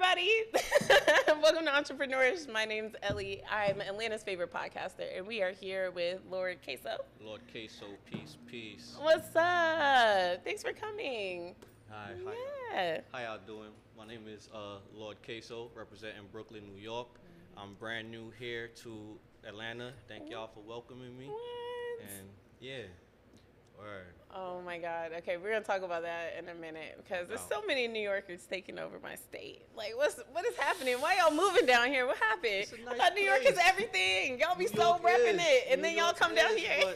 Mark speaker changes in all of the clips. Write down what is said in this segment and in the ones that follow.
Speaker 1: everybody. Welcome to Entrepreneurs. My name's Ellie. I'm Atlanta's favorite podcaster, and we are here with Lord Queso.
Speaker 2: Lord Queso, peace.
Speaker 1: What's up? Thanks for coming.
Speaker 2: Hi,
Speaker 1: Yeah.
Speaker 2: how y'all doing? My name is Lord Queso, representing Brooklyn, New York. I'm brand new here to Atlanta. Thank y'all for welcoming me.
Speaker 1: What?
Speaker 2: And yeah, word.
Speaker 1: Oh my God. Okay, we're gonna talk about that in a minute because there's so many New Yorkers taking over my state. Like, what is happening? Why y'all moving down here? What happened?
Speaker 2: It's a nice
Speaker 1: I thought New York is
Speaker 2: place.
Speaker 1: everything. Y'all be
Speaker 2: New
Speaker 1: so
Speaker 2: York
Speaker 1: repping
Speaker 2: is.
Speaker 1: it, and
Speaker 2: New
Speaker 1: then y'all
Speaker 2: York
Speaker 1: come down
Speaker 2: is,
Speaker 1: here.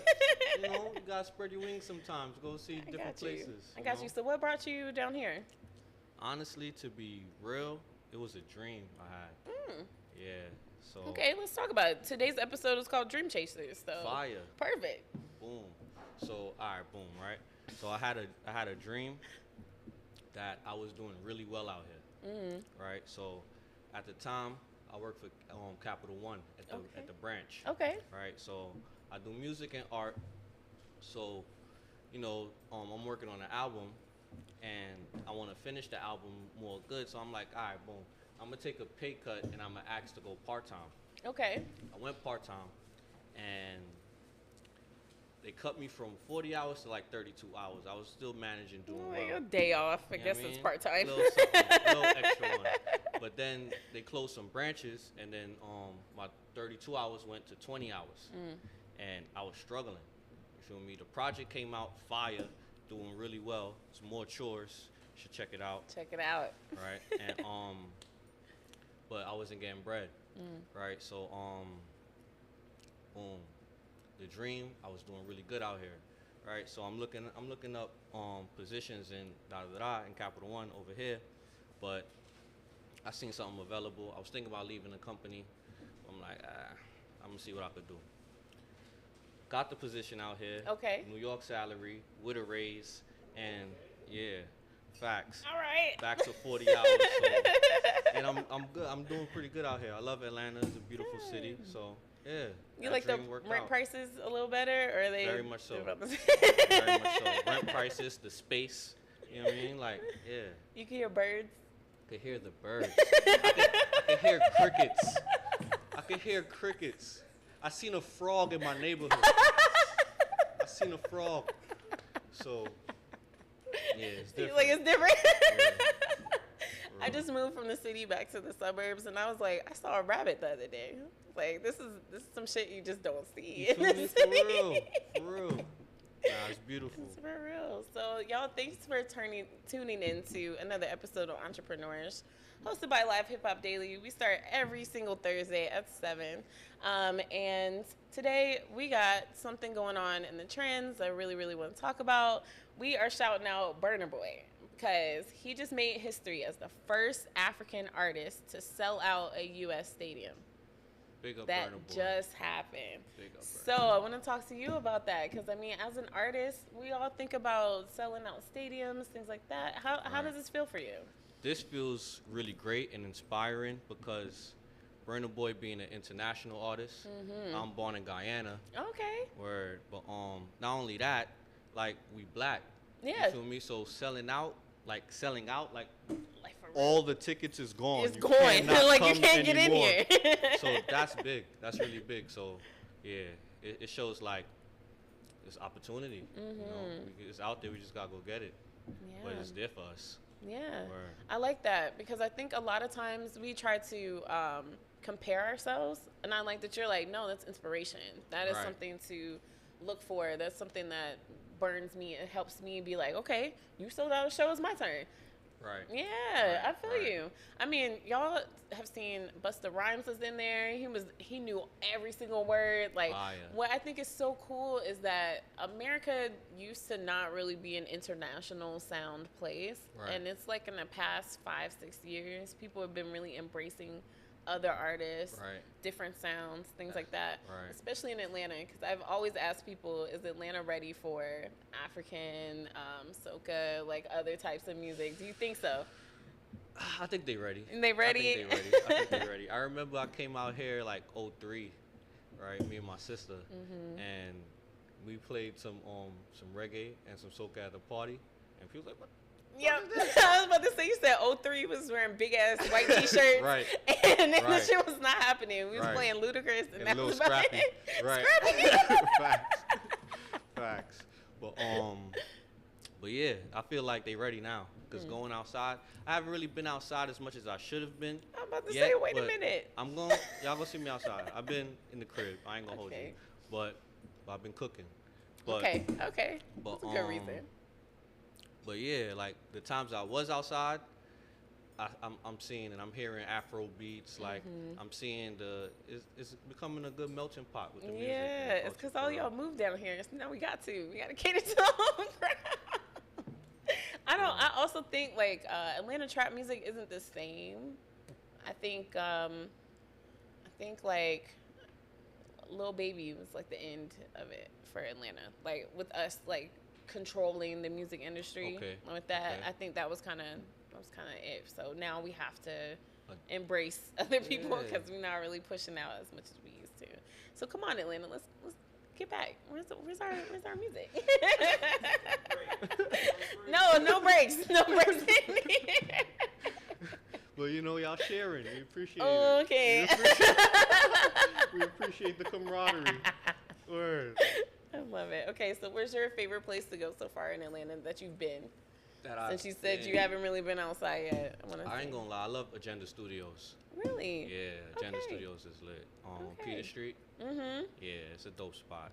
Speaker 2: But, you gotta spread your wings sometimes. Go see
Speaker 1: I
Speaker 2: different
Speaker 1: got you.
Speaker 2: places.
Speaker 1: I got you. So what brought you down here?
Speaker 2: Honestly, to be real, it was a dream I had. Yeah. So
Speaker 1: Okay, let's talk about it. Today's episode is called Dream Chasers. So
Speaker 2: Fire.
Speaker 1: Perfect.
Speaker 2: Boom. So all right, boom, right? So I had a dream that I was doing really well out here. Right? So at the time I worked for Capital One at the branch.
Speaker 1: Okay.
Speaker 2: Right? So I do music and art. So, I'm working on an album and I want to finish the album more good. So I'm like, all right, boom. I'm gonna take a pay cut and I'm gonna ask to go part-time.
Speaker 1: Okay.
Speaker 2: I went part-time and they cut me from 40 hours to like 32 hours. I was still managing doing
Speaker 1: Like
Speaker 2: well.
Speaker 1: a day off. I
Speaker 2: You know
Speaker 1: guess
Speaker 2: what
Speaker 1: it's
Speaker 2: mean?
Speaker 1: part time.
Speaker 2: Little something, little extra one. But then they closed some branches, and then my 32 hours went to 20 hours, and I was struggling. You feel me? The project came out fire, doing really well. It's more chores. You should check it out.
Speaker 1: Check it out.
Speaker 2: Right? And but I wasn't getting bread. Right? So boom. The dream, I was doing really good out here, right? So I'm looking up positions in in Capital One over here, but I seen something available. I was thinking about leaving the company. I'm like, I'm gonna see what I could do. Got the position out here.
Speaker 1: Okay.
Speaker 2: New York salary with a raise, and yeah, facts.
Speaker 1: All right.
Speaker 2: Back to 40 hours. So, and I'm good. I'm doing pretty good out here. I love Atlanta. It's a beautiful city. So. Yeah.
Speaker 1: You like the rent prices a little better, or are they
Speaker 2: very much so.
Speaker 1: about the same?
Speaker 2: Very much so. Rent prices, the space. You know what I mean? Like, yeah.
Speaker 1: You can hear birds.
Speaker 2: I could hear the birds. I could hear crickets. I could hear crickets. I seen a frog in my neighborhood. I seen a frog. So, yeah, it's different.
Speaker 1: Like it's different.
Speaker 2: Yeah.
Speaker 1: I just moved from the city back to the suburbs, and I was like, I saw a rabbit the other day. Like, this is some shit you just don't see
Speaker 2: You
Speaker 1: in
Speaker 2: feel
Speaker 1: the
Speaker 2: me?
Speaker 1: city.
Speaker 2: For real. Nah, it's beautiful.
Speaker 1: It's for real. So, y'all, thanks for tuning in to another episode of Entrepreneurs, hosted by Live Hip Hop Daily. We start every single Thursday at 7. And today we got something going on in the trends I really, really want to talk about. We are shouting out Burna Boy because he just made history as the first African artist to sell out a U.S. stadium.
Speaker 2: Big up
Speaker 1: That
Speaker 2: Burna Boy.
Speaker 1: just happened.
Speaker 2: Big up Burna.
Speaker 1: So I want to talk to you about that because, I mean, as an artist, we all think about selling out stadiums, things like that. How does this feel for you?
Speaker 2: This feels really great and inspiring because Burna Boy being an international artist, I'm born in Guyana.
Speaker 1: Okay.
Speaker 2: But not only that, like we black.
Speaker 1: Yeah.
Speaker 2: You feel me? So selling out, like
Speaker 1: Like for real.
Speaker 2: all the tickets is gone.
Speaker 1: It's
Speaker 2: You
Speaker 1: gone.
Speaker 2: cannot
Speaker 1: Like you
Speaker 2: come
Speaker 1: can't get in
Speaker 2: anymore.
Speaker 1: here.
Speaker 2: So that's big. That's really big. So yeah, it shows like it's opportunity. It's out there. We just gotta go get it.
Speaker 1: Yeah.
Speaker 2: But it's there for us.
Speaker 1: Yeah.
Speaker 2: Word.
Speaker 1: I like that because I think a lot of times we try to compare ourselves, and I like that you're like, no, that's inspiration. That is
Speaker 2: Right.
Speaker 1: something to look for. That's something that burns me. It helps me be like, okay, you sold out a show. It's my turn.
Speaker 2: Right.
Speaker 1: Yeah,
Speaker 2: Right,
Speaker 1: I feel
Speaker 2: right.
Speaker 1: you. I mean, y'all have seen Busta Rhymes was in there. He knew every single word. Like,
Speaker 2: Fire.
Speaker 1: what I think is so cool is that America used to not really be an international sound place,
Speaker 2: Right.
Speaker 1: and it's like in the past 5-6 years, people have been really embracing other artists,
Speaker 2: Right.
Speaker 1: different sounds, things like that.
Speaker 2: Right.
Speaker 1: Especially in Atlanta, because I've always asked people, is Atlanta ready for African, soca, like other types of music? Do you think so?
Speaker 2: I think they ready.
Speaker 1: And they ready?
Speaker 2: I think they ready. I remember I came out here like 03, right? Me and my sister, and we played some reggae and some soca at the party, and people was like,
Speaker 1: Yep. I was about to say, you said '03 was wearing big ass white t-shirts.
Speaker 2: Right.
Speaker 1: And then the
Speaker 2: Right.
Speaker 1: shit was not happening. We was
Speaker 2: Right.
Speaker 1: playing Ludacris and that
Speaker 2: Lil
Speaker 1: was about
Speaker 2: Scrappy.
Speaker 1: it.
Speaker 2: Right.
Speaker 1: Scrappy.
Speaker 2: Facts. Facts. But yeah, I feel like they ready now. Because going outside, I haven't really been outside as much as I should have been.
Speaker 1: I'm about to
Speaker 2: yet,
Speaker 1: say, wait a
Speaker 2: but
Speaker 1: minute.
Speaker 2: y'all gonna see me outside. I've been in the crib. I ain't gonna hold you. But I've been cooking. But,
Speaker 1: Okay.
Speaker 2: But,
Speaker 1: That's a good reason.
Speaker 2: But yeah, like the times I was outside, I'm seeing and I'm hearing Afro beats. Like I'm seeing it's becoming a good melting pot with the music.
Speaker 1: Yeah,
Speaker 2: and
Speaker 1: it's because
Speaker 2: culture
Speaker 1: all
Speaker 2: for
Speaker 1: y'all
Speaker 2: real.
Speaker 1: moved down here. So now we got to cater to the home crowd. I also think like Atlanta trap music isn't the same. I think like Lil Baby was like the end of it for Atlanta. Like with us like controlling the music industry.
Speaker 2: Okay,
Speaker 1: With that,
Speaker 2: okay.
Speaker 1: I think that was kind of it. So now we have to embrace other people
Speaker 2: Yeah.
Speaker 1: because we're not really pushing out as much as we used to. So come on, Atlanta, let's get back. Where's our music? No breaks. No breaks.
Speaker 2: But you know, y'all sharing. We appreciate it.
Speaker 1: Okay.
Speaker 2: We appreciate the camaraderie. Word.
Speaker 1: I love it. Okay, so where's your favorite place to go so far in Atlanta that you've been? Since you said you haven't really been outside yet.
Speaker 2: I ain't gonna lie, I love Agenda Studios.
Speaker 1: Really?
Speaker 2: Yeah, Agenda
Speaker 1: Okay.
Speaker 2: Studios is lit.
Speaker 1: Okay.
Speaker 2: Peter Street.
Speaker 1: Mm-hmm.
Speaker 2: Yeah, it's a dope spot.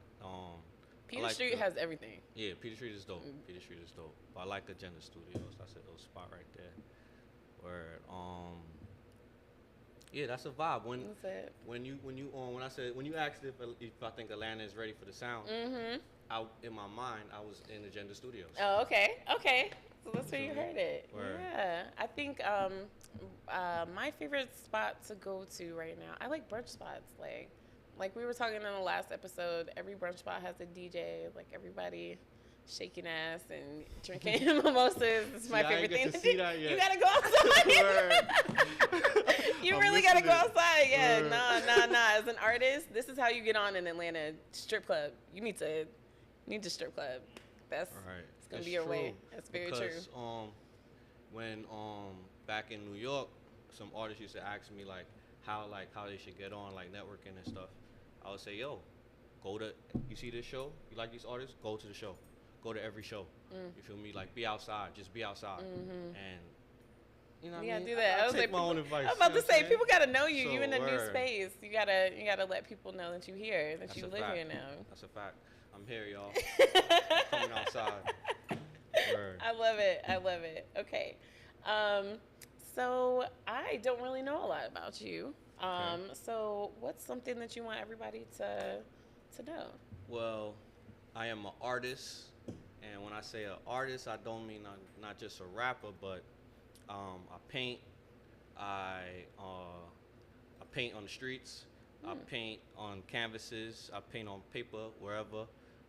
Speaker 1: Peter
Speaker 2: like
Speaker 1: Street has everything.
Speaker 2: Yeah, Peter Street is dope. Peter Street is dope. But I like Agenda Studios. That's a dope spot right there. Where yeah, that's a vibe. When
Speaker 1: That's it.
Speaker 2: when you asked if I think Atlanta is ready for the sound,
Speaker 1: Mm-hmm.
Speaker 2: in my mind I was in Agenda Studios.
Speaker 1: Oh, okay. So that's where you heard it.
Speaker 2: Word.
Speaker 1: Yeah. I think my favorite spot to go to right now, I like brunch spots. Like we were talking in the last episode, every brunch spot has a DJ, like everybody shaking ass and drinking mimosas. It's my
Speaker 2: See, I
Speaker 1: favorite
Speaker 2: ain't
Speaker 1: thing
Speaker 2: get to
Speaker 1: to
Speaker 2: see
Speaker 1: do.
Speaker 2: that yet.
Speaker 1: You gotta go outside.
Speaker 2: Word.
Speaker 1: You
Speaker 2: I'm
Speaker 1: really gotta
Speaker 2: missing
Speaker 1: go
Speaker 2: it.
Speaker 1: outside. Yeah,
Speaker 2: Word.
Speaker 1: nah. As an artist, this is how you get on in Atlanta. Strip club. You need to strip club. That's
Speaker 2: Right.
Speaker 1: it's gonna
Speaker 2: It's
Speaker 1: be your
Speaker 2: true,
Speaker 1: way. That's very true.
Speaker 2: because, when back in New York, some artists used to ask me how they should get on networking and stuff. I would say, yo, you see this show? You like these artists? Go to the show. Go to every show. You feel me? Like be outside. Just be outside. And you know what
Speaker 1: You
Speaker 2: I
Speaker 1: gotta
Speaker 2: mean?
Speaker 1: do that.
Speaker 2: I
Speaker 1: was
Speaker 2: take
Speaker 1: like,
Speaker 2: my own
Speaker 1: people-
Speaker 2: advice.
Speaker 1: I was about
Speaker 2: you
Speaker 1: to
Speaker 2: know
Speaker 1: say,
Speaker 2: what I'm
Speaker 1: people
Speaker 2: saying?
Speaker 1: gotta know you.
Speaker 2: So,
Speaker 1: You in a new
Speaker 2: word.
Speaker 1: space. You gotta let people know that you here, that
Speaker 2: That's
Speaker 1: you
Speaker 2: a
Speaker 1: live
Speaker 2: fact.
Speaker 1: here now.
Speaker 2: That's a fact. I'm here, y'all. I'm coming outside. Word.
Speaker 1: I love it. Okay. So I don't really know a lot about you.
Speaker 2: Okay.
Speaker 1: So what's something that you want everybody to know?
Speaker 2: Well, I am an artist, and when I say an artist, I don't mean not just a rapper, but I paint. I paint on the streets. I paint on canvases. I paint on paper wherever.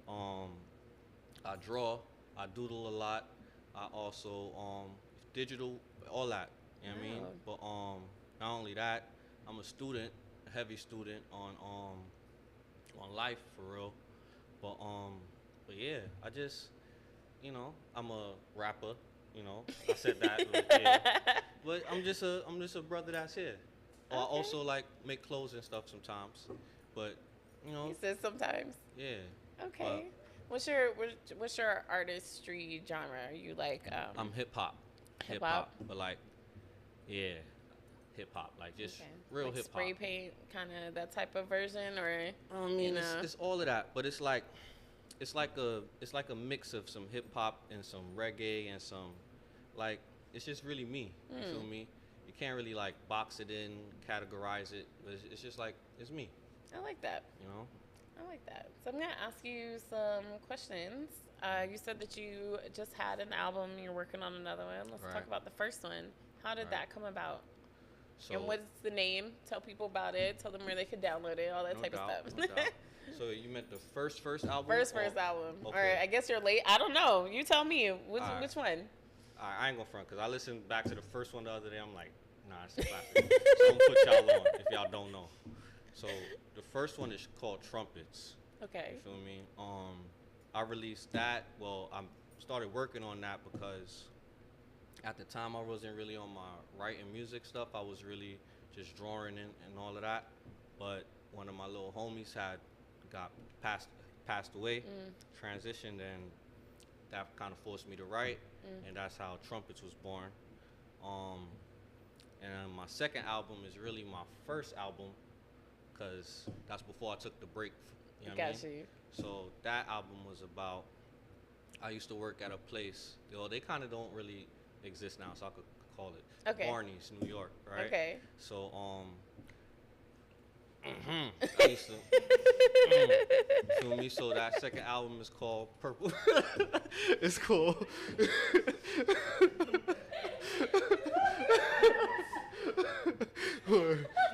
Speaker 2: I draw. I doodle a lot. I also digital, all that. You know what I mean?
Speaker 1: Wow.
Speaker 2: But not only that, I'm a student, a heavy student on life for real. But yeah, I just, I'm a rapper. I said that. But, yeah. But I'm just a brother that's here. I
Speaker 1: Okay.
Speaker 2: also make clothes and stuff sometimes. But
Speaker 1: You said sometimes.
Speaker 2: yeah.
Speaker 1: Okay. What's your artistry genre? Are you like
Speaker 2: I'm hip hop.
Speaker 1: Hip-hop?
Speaker 2: But yeah, hip hop. Like just
Speaker 1: okay.
Speaker 2: real
Speaker 1: like
Speaker 2: hip hop.
Speaker 1: spray paint, kind of that type of version, or
Speaker 2: I mean,
Speaker 1: you know?
Speaker 2: it's all of that, but it's like a mix of some hip hop and some reggae and some it's just really me. You feel me? You can't really box it in, categorize it, but it's just it's me.
Speaker 1: I like that. I like that. So I'm gonna ask you some questions. You said that you just had an album. You're working on another one. Let's
Speaker 2: Right.
Speaker 1: talk about the first one. How did
Speaker 2: Right.
Speaker 1: that come about?
Speaker 2: So
Speaker 1: And what's the name? Tell people about it. Tell them where they can download it. All that
Speaker 2: no
Speaker 1: type
Speaker 2: doubt,
Speaker 1: of
Speaker 2: no
Speaker 1: stuff.
Speaker 2: doubt. So you meant the first album?
Speaker 1: First
Speaker 2: or-
Speaker 1: album.
Speaker 2: Okay.
Speaker 1: All right. I guess you're late. I don't know. You tell me. Which
Speaker 2: All right.
Speaker 1: which one?
Speaker 2: I ain't gonna front because I listened back to the first one the other day. I'm like, nah, it's a classic. So I'm gonna put y'all on if y'all don't know. So the first one is called Trumpets.
Speaker 1: Okay.
Speaker 2: You feel me? I released that. Well, I started working on that because At the time, I wasn't really on my writing music stuff. I was really just drawing and all of that. But one of my little homies had got passed away,
Speaker 1: Mm,
Speaker 2: transitioned, and that kind of forced me to write,
Speaker 1: mm.
Speaker 2: and that's how Trumpets was born. Um, and my second album is really my first album, cause that's before I took the break. You know what I mean?
Speaker 1: Got you.
Speaker 2: So that album was about. I used to work at a place. They kind of don't really exist now, so I could call it
Speaker 1: Okay.
Speaker 2: Barney's, New York, right?
Speaker 1: Okay.
Speaker 2: So I used to. Feel me? So that second album is called Purple. It's called.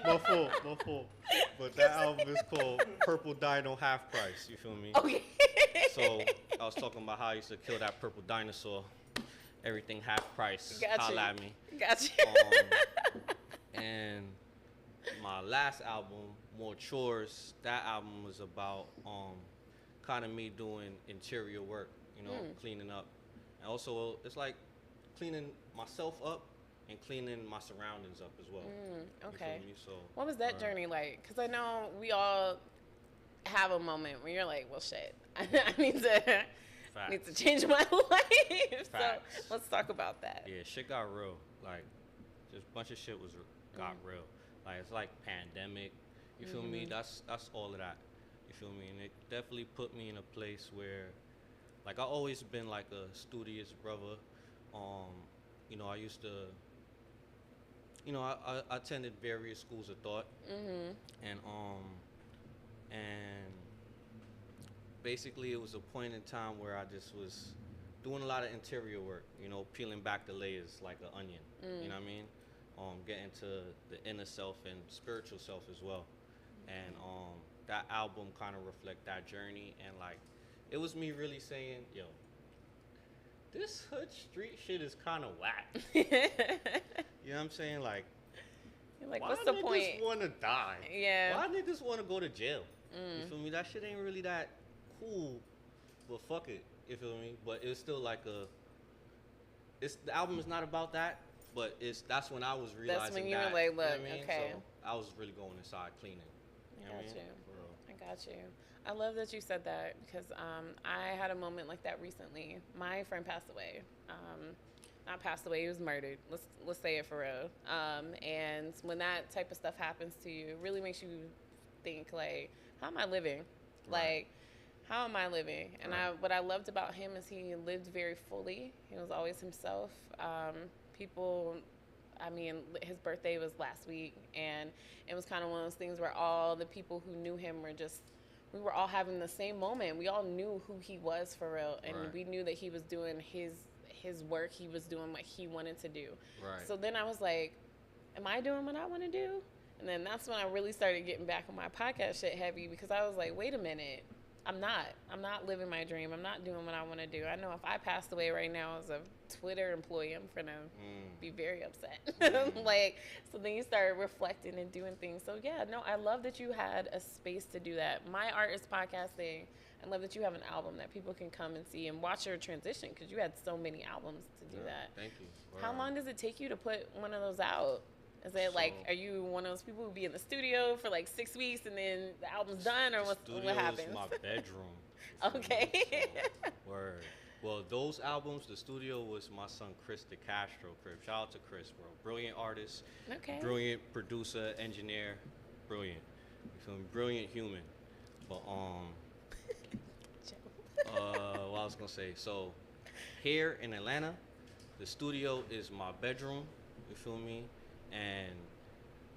Speaker 2: My fault. But that album is called Purple Dino Half Price. You feel me?
Speaker 1: Okay.
Speaker 2: So I was talking about how I used to kill that purple dinosaur. Everything half price.
Speaker 1: Got
Speaker 2: Holla
Speaker 1: you.
Speaker 2: at me.
Speaker 1: Got you.
Speaker 2: And my last album, More Chores, that album was about kind of me doing interior work, cleaning up. And also, it's like cleaning myself up and cleaning my surroundings up as well. You
Speaker 1: Okay.
Speaker 2: feel me? So,
Speaker 1: What was that journey like? Because I know we all have a moment where you're like, well, shit, I need to change my life. So
Speaker 2: Facts.
Speaker 1: let's talk about that.
Speaker 2: Yeah, shit got real. Like, just a bunch of shit got real. Like, it's like pandemic. You feel me? That's all of that. You feel me? And it definitely put me in a place where, like, I always been like a studious brother. I used to. I attended various schools of thought, and basically it was a point in time where I just was doing a lot of interior work, peeling back the layers like an onion. You know what I mean? Getting to the inner self and spiritual self as well. And that album kind of reflect that journey, and like it was me really saying, yo, this hood street shit is kind of whack. You know what I'm saying? Like,
Speaker 1: You're like,
Speaker 2: why
Speaker 1: what's the
Speaker 2: niggas
Speaker 1: point?
Speaker 2: want to die?
Speaker 1: Yeah.
Speaker 2: Why niggas want to go to jail? You feel me? That shit ain't really that cool, but fuck it. You feel me? But it's still like the album is not about that, but that's when I was realizing
Speaker 1: That's when you
Speaker 2: that,
Speaker 1: were like,
Speaker 2: you know what
Speaker 1: look,
Speaker 2: I mean?
Speaker 1: okay.
Speaker 2: So I was really going inside cleaning. You know what I
Speaker 1: got
Speaker 2: mean?
Speaker 1: you.
Speaker 2: For real.
Speaker 1: I got you. I love that you said that because I had a moment like that recently. My friend passed away. Not passed away, he was murdered. Let's say it for real. And when that type of stuff happens to you, it really makes you think like, how am I living?
Speaker 2: Right.
Speaker 1: Like, how am I living? And
Speaker 2: Right.
Speaker 1: what I loved about him is he lived very fully. He was always himself. His birthday was last week, and it was kind of one of those things where all the people who knew him we were all having the same moment. We all knew who he was for real, and
Speaker 2: Right.
Speaker 1: we knew that he was doing his work. He was doing what he wanted to do.
Speaker 2: Right.
Speaker 1: So then I was like, am I doing what I want to do? And then that's when I really started getting back on my podcast shit heavy, because I was like, wait a minute. I'm not living my dream. I'm not doing what I want to do. I know if I passed away right now as a Twitter employee, I'm going to be very upset. So then you start reflecting and doing things. So yeah, no, I love that you had a space to do that. My art is podcasting. I love that you have an album that people can come and see and watch your transition, because you had so many albums to do that.
Speaker 2: Thank you.
Speaker 1: How long does it take you to put one of those out? Is it are you one of those people who be in the studio for like 6 weeks and then the album's done, or what happens?
Speaker 2: Studio is my bedroom.
Speaker 1: Okay.
Speaker 2: So, word. Well, those albums, the studio was my son Chris DeCastro crib. Shout out to Chris, bro. Brilliant artist.
Speaker 1: Okay.
Speaker 2: Brilliant producer, engineer. Brilliant. You feel me? Brilliant human. But what I was gonna say. So here in Atlanta, the studio is my bedroom. You feel me? And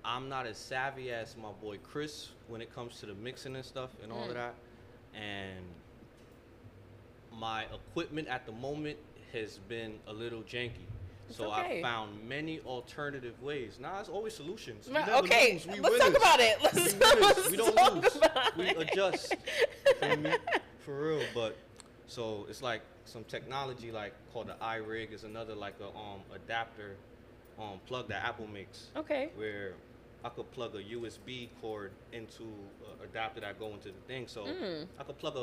Speaker 2: I'm not as savvy as my boy Chris when it comes to the mixing and stuff and all of that. And my equipment at the moment has been a little janky. So
Speaker 1: okay.
Speaker 2: I found many alternative ways. Nah, there's always solutions. We
Speaker 1: Right,
Speaker 2: never
Speaker 1: okay,
Speaker 2: lose. We
Speaker 1: let's
Speaker 2: winners.
Speaker 1: talk about it.
Speaker 2: We winners. We don't
Speaker 1: talk
Speaker 2: lose.
Speaker 1: about
Speaker 2: We
Speaker 1: it.
Speaker 2: adjust. You feel me? For real. But so it's like some technology like called the iRig is another like a adapter plug that Apple makes.
Speaker 1: Okay.
Speaker 2: Where I could plug a USB cord into an adapter that go into the thing. So I could plug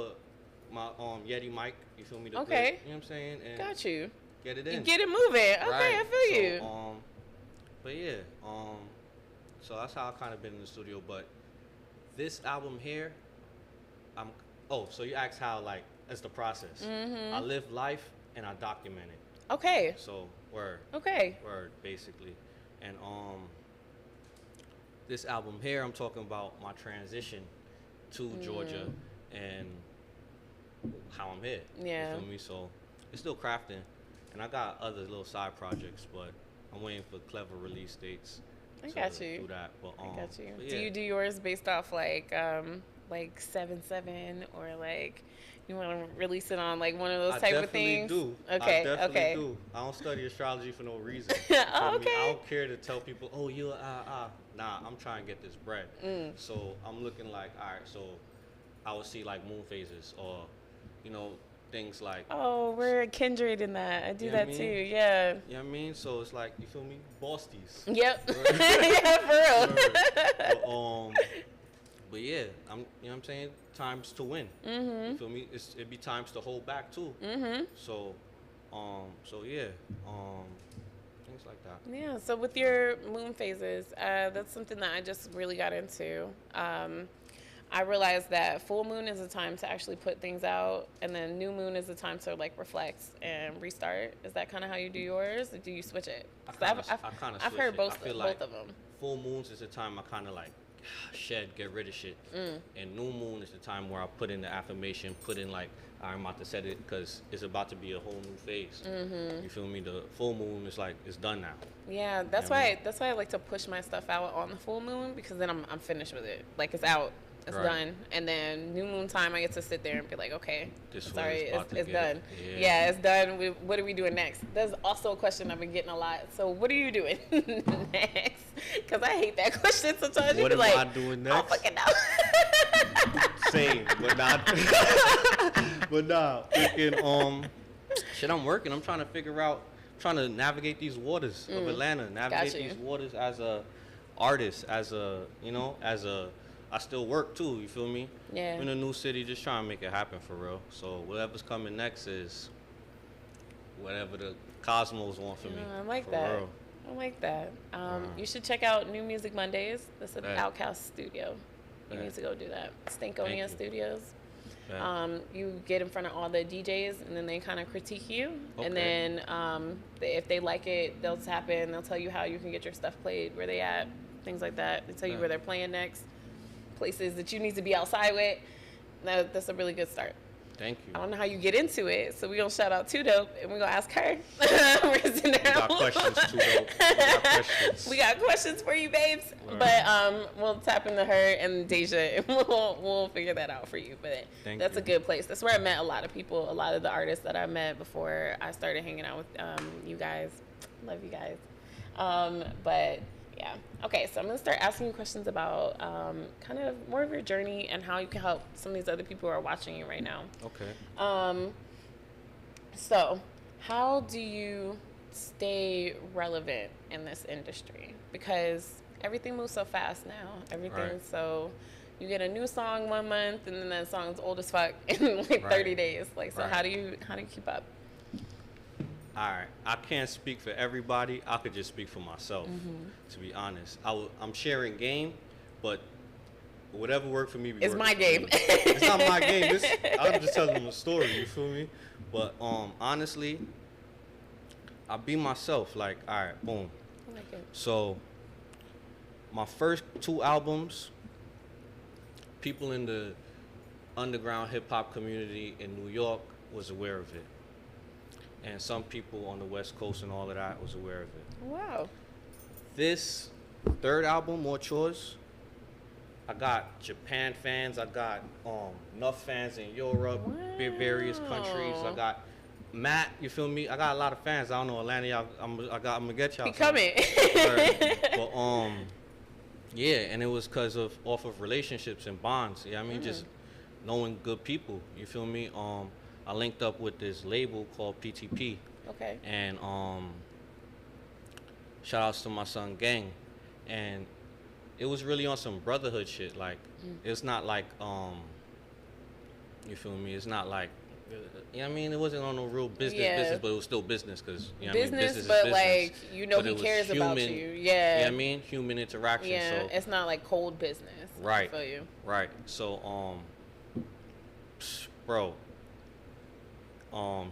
Speaker 2: my Yeti mic, you feel me?
Speaker 1: Okay.
Speaker 2: You know what I'm saying? And
Speaker 1: Got you.
Speaker 2: get it in.
Speaker 1: Get it moving. Okay,
Speaker 2: Right.
Speaker 1: I feel you.
Speaker 2: So, but yeah, so that's how I kind of been in the studio. But this album here, I'm. Oh, so you asked how like it's the process. I live life and I document it.
Speaker 1: Okay.
Speaker 2: So word.
Speaker 1: Okay.
Speaker 2: Word, basically. And this album here, I'm talking about my transition to Georgia and how I'm here.
Speaker 1: Yeah.
Speaker 2: You feel me? So it's still crafting, and I got other little side projects, but I'm waiting for clever release dates.
Speaker 1: I
Speaker 2: to
Speaker 1: got you.
Speaker 2: Do that, but
Speaker 1: I got you.
Speaker 2: but
Speaker 1: Do
Speaker 2: yeah.
Speaker 1: you do yours based off like 7/7 or like you want to release it on like one of those
Speaker 2: I
Speaker 1: type of
Speaker 2: definitely
Speaker 1: things?
Speaker 2: do.
Speaker 1: Okay.
Speaker 2: I definitely
Speaker 1: Okay.
Speaker 2: do. I don't study astrology for no reason.
Speaker 1: Oh,
Speaker 2: Feel me?
Speaker 1: okay.
Speaker 2: I don't care to tell people, oh, you Nah, I'm trying to get this bread. So I'm looking like, all right, so I would see like moon phases or, you know, things like,
Speaker 1: Oh, we're kindred in that. I do
Speaker 2: You know
Speaker 1: that
Speaker 2: what I
Speaker 1: too.
Speaker 2: mean?
Speaker 1: Yeah.
Speaker 2: you know what I mean? So it's like, you feel me? Bosties.
Speaker 1: Yep.
Speaker 2: Word.
Speaker 1: Yeah, for real.
Speaker 2: But yeah, you know what I'm saying? Times to win. You feel me? It'd be times to hold back too. So, yeah, things like that.
Speaker 1: Yeah, so with your moon phases, that's something that I just really got into. I realized that full moon is a time to actually put things out, and then new moon is a time to like reflect and restart. Is that kind of how you do yours, or do you switch it? 'Cause I've heard both
Speaker 2: like
Speaker 1: of them.
Speaker 2: Full moons is the time I kind of like shed, get rid of shit, and new moon is the time where I put in the affirmation, put in like I'm about to set it because it's about to be a whole new phase. You feel me? The full moon is like it's done now.
Speaker 1: Yeah, that's
Speaker 2: Yeah,
Speaker 1: why I like to push my stuff out on the full moon, because then I'm finished with it. Like it's out. It's
Speaker 2: Right.
Speaker 1: done, and then new moon time, I get to sit there and be like, okay,
Speaker 2: This
Speaker 1: it's
Speaker 2: one is about to
Speaker 1: it's
Speaker 2: get-
Speaker 1: done.
Speaker 2: yeah.
Speaker 1: Yeah, it's done. What are we doing next? That's also a question I've been getting a lot. So what are you doing next? Because I hate that question sometimes.
Speaker 2: What
Speaker 1: you be
Speaker 2: am
Speaker 1: like,
Speaker 2: I doing
Speaker 1: I don't
Speaker 2: next?
Speaker 1: fucking know.
Speaker 2: Same, but not. but nah, freaking shit. I'm working. I'm trying to figure out, trying to navigate these waters of Atlanta. Navigate
Speaker 1: Got you.
Speaker 2: these waters as a artist, as a I still work too. You feel me?
Speaker 1: Yeah.
Speaker 2: I'm in a new city, just trying to make it happen for real. So whatever's coming next is whatever the cosmos want for me.
Speaker 1: I like
Speaker 2: for
Speaker 1: that.
Speaker 2: Real.
Speaker 1: I like that. You should check out New Music Mondays. That's an
Speaker 2: Bet.
Speaker 1: Outcast studio. You
Speaker 2: Bet.
Speaker 1: need to go do that.
Speaker 2: Thank
Speaker 1: Stankonia
Speaker 2: you.
Speaker 1: Studios.
Speaker 2: Bet.
Speaker 1: You get in front of all the DJs, and then they kind of critique you.
Speaker 2: Okay.
Speaker 1: And then if they like it, they'll tap in. They'll tell you how you can get your stuff played, where they at, things like that. They tell you
Speaker 2: Bet.
Speaker 1: where they're playing next, places that you need to be outside with. That's a really good start.
Speaker 2: Thank
Speaker 1: I
Speaker 2: you.
Speaker 1: don't know how you get into it, so we're going to shout out Too Dope, and we're going to ask her. We're sitting there.
Speaker 2: We got questions too, though. We got questions.
Speaker 1: We got questions for you, babes.
Speaker 2: Word.
Speaker 1: But we'll tap into her and Deja, and we'll figure that out for you. But
Speaker 2: Thank
Speaker 1: that's
Speaker 2: you.
Speaker 1: a good place. That's where I met a lot of people, a lot of the artists that I met before I started hanging out with you guys. Love you guys. But yeah. Okay, so I'm going to start asking you questions about kind of more of your journey and how you can help some of these other people who are watching you right now.
Speaker 2: Okay.
Speaker 1: So, how do you stay relevant in this industry? Because everything moves so fast now. Everything's
Speaker 2: Right.
Speaker 1: so. You get a new song 1 month, and then that song's old as fuck in like
Speaker 2: Right.
Speaker 1: 30 days. Like, so
Speaker 2: Right.
Speaker 1: how do you keep up?
Speaker 2: All right, I can't speak for everybody. I could just speak for myself, to be honest. I'm sharing game, but whatever worked for me.
Speaker 1: It's
Speaker 2: worked
Speaker 1: my
Speaker 2: for
Speaker 1: game.
Speaker 2: me. It's not my game. I'm just telling them a story. You feel me? But honestly, I be myself. Like, all right, boom.
Speaker 1: I like it.
Speaker 2: So, my first 2 albums, people in the underground hip hop community in New York was aware of it. And some people on the West Coast and all of that was aware of it.
Speaker 1: Wow.
Speaker 2: This 3rd album, More Chores, I got Japan fans, I got enough fans in Europe, various countries. I
Speaker 1: Wow.
Speaker 2: got Matt, you feel me? I got a lot of fans. I don't know, Atlanta, y'all, I'm gonna get y'all.
Speaker 1: He coming.
Speaker 2: But yeah, and it was off of relationships and bonds. Yeah, I mean, just knowing good people. You feel me? I linked up with this label called PTP,
Speaker 1: Okay.
Speaker 2: and shout outs to my son Gang, and it was really on some brotherhood shit. Like, it's not like you feel me? It's not like Yeah, I mean, it wasn't on no real business, but it was still business because you know what I mean,
Speaker 1: business,
Speaker 2: business
Speaker 1: but
Speaker 2: is business.
Speaker 1: like
Speaker 2: But
Speaker 1: he
Speaker 2: it was
Speaker 1: cares about
Speaker 2: human-
Speaker 1: you.
Speaker 2: Yeah,
Speaker 1: Yeah.
Speaker 2: I mean, human interaction.
Speaker 1: Yeah,
Speaker 2: So
Speaker 1: it's not like cold business.
Speaker 2: right,
Speaker 1: I feel you.
Speaker 2: right. So bro,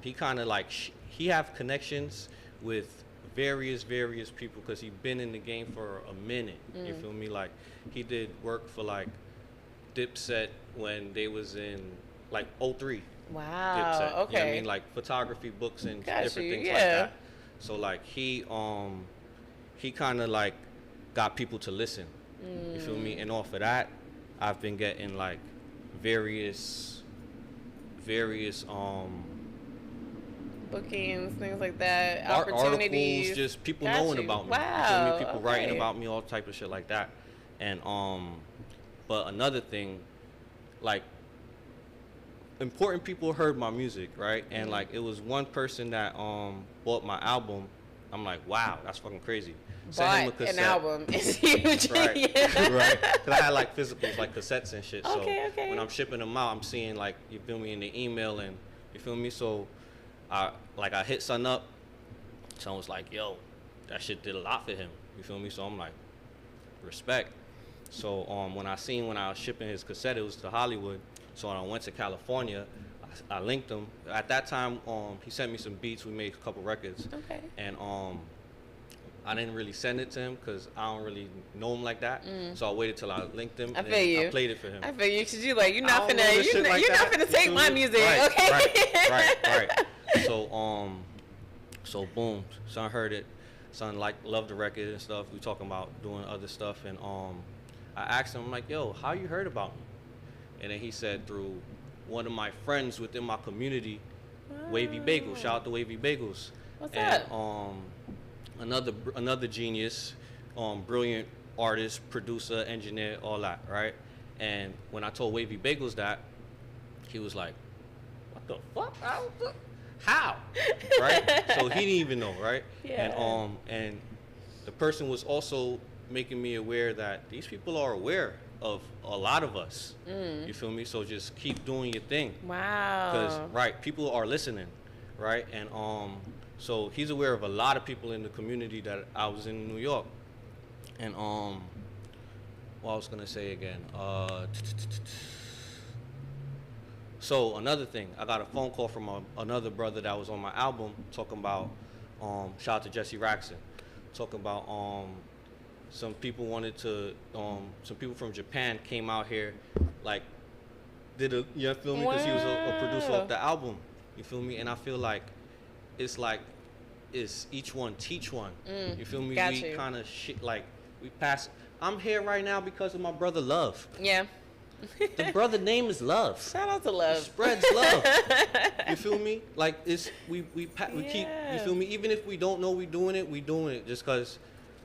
Speaker 2: he kind of like he have connections with various people because he been in the game for a minute. You feel me? Like he did work for like Dipset when they was in like '03.
Speaker 1: Wow.
Speaker 2: Dipset.
Speaker 1: Okay.
Speaker 2: You know what I mean? Like photography books and
Speaker 1: Got
Speaker 2: different
Speaker 1: you,
Speaker 2: things
Speaker 1: yeah.
Speaker 2: like that. So like he kind of like got people to listen. You feel me? And off of that, I've been getting like various
Speaker 1: Bookings, things like that, opportunities.
Speaker 2: articles, just people
Speaker 1: Got
Speaker 2: knowing
Speaker 1: you.
Speaker 2: about me.
Speaker 1: Wow.
Speaker 2: You feel me? People writing
Speaker 1: okay.
Speaker 2: about me, all type of shit like that. And but another thing, like important people heard my music, right? And like it was one person that bought my album. I'm like, wow, that's fucking crazy. Sent him a
Speaker 1: Bought
Speaker 2: cassette.
Speaker 1: an album. It's huge.
Speaker 2: Right,
Speaker 1: Yeah.
Speaker 2: right. Cause I had like physicals, like cassettes and shit. So
Speaker 1: Okay.
Speaker 2: when I'm shipping them out, I'm seeing like, you feel me, in the email and you feel me. So I hit son up. Son was like, yo, that shit did a lot for him. You feel me? So I'm like, respect. So when I was shipping his cassette, it was to Hollywood. So when I went to California, I linked him. At that time, he sent me some beats. We made a couple records.
Speaker 1: Okay.
Speaker 2: And I didn't really send it to him because I don't really know him like that. So I waited till I linked him.
Speaker 1: I
Speaker 2: and
Speaker 1: feel
Speaker 2: then
Speaker 1: you.
Speaker 2: I played it for him.
Speaker 1: I feel you, because you're like, you're
Speaker 2: I
Speaker 1: not
Speaker 2: don't know this
Speaker 1: finna,
Speaker 2: shit like
Speaker 1: you're not
Speaker 2: that.
Speaker 1: finna
Speaker 2: You
Speaker 1: take
Speaker 2: feel
Speaker 1: my
Speaker 2: me?
Speaker 1: music,
Speaker 2: Right,
Speaker 1: okay?
Speaker 2: right. So boom, son heard it. Son loved the record and stuff. We talking about doing other stuff, and I asked him, I'm like, yo, how you heard about me? And then he said through one of my friends within my community, Wavy Bagels. Shout out to Wavy Bagels.
Speaker 1: What's
Speaker 2: and
Speaker 1: up?
Speaker 2: Another genius, brilliant artist, producer, engineer, all that, right? And when I told Wavy Bagels that, he was like, what the fuck? How? Right? So he didn't even know, right?
Speaker 1: Yeah.
Speaker 2: And the person was also making me aware that these people are aware of a lot of us. You feel me? So just keep doing your thing.
Speaker 1: Wow.
Speaker 2: Because right, people are listening, right? And so he's aware of a lot of people in the community that I was in New York. And what I was gonna say again. So another thing, I got a phone call from another brother that was on my album talking about shout out to Jesse Raxon, talking about some people wanted to some people from Japan came out here, like did a, you feel me, because he was a producer of the album, you feel me. And I feel like it's each one teach one, you feel me.
Speaker 1: Got
Speaker 2: we
Speaker 1: you.
Speaker 2: kind of shit like we pass. I'm here right now because of my brother Love.
Speaker 1: Yeah.
Speaker 2: The brother name is Love.
Speaker 1: Shout out to Love.
Speaker 2: He spreads love. You feel me? Like it's we keep, you feel me? Even if we don't know we doing it just cause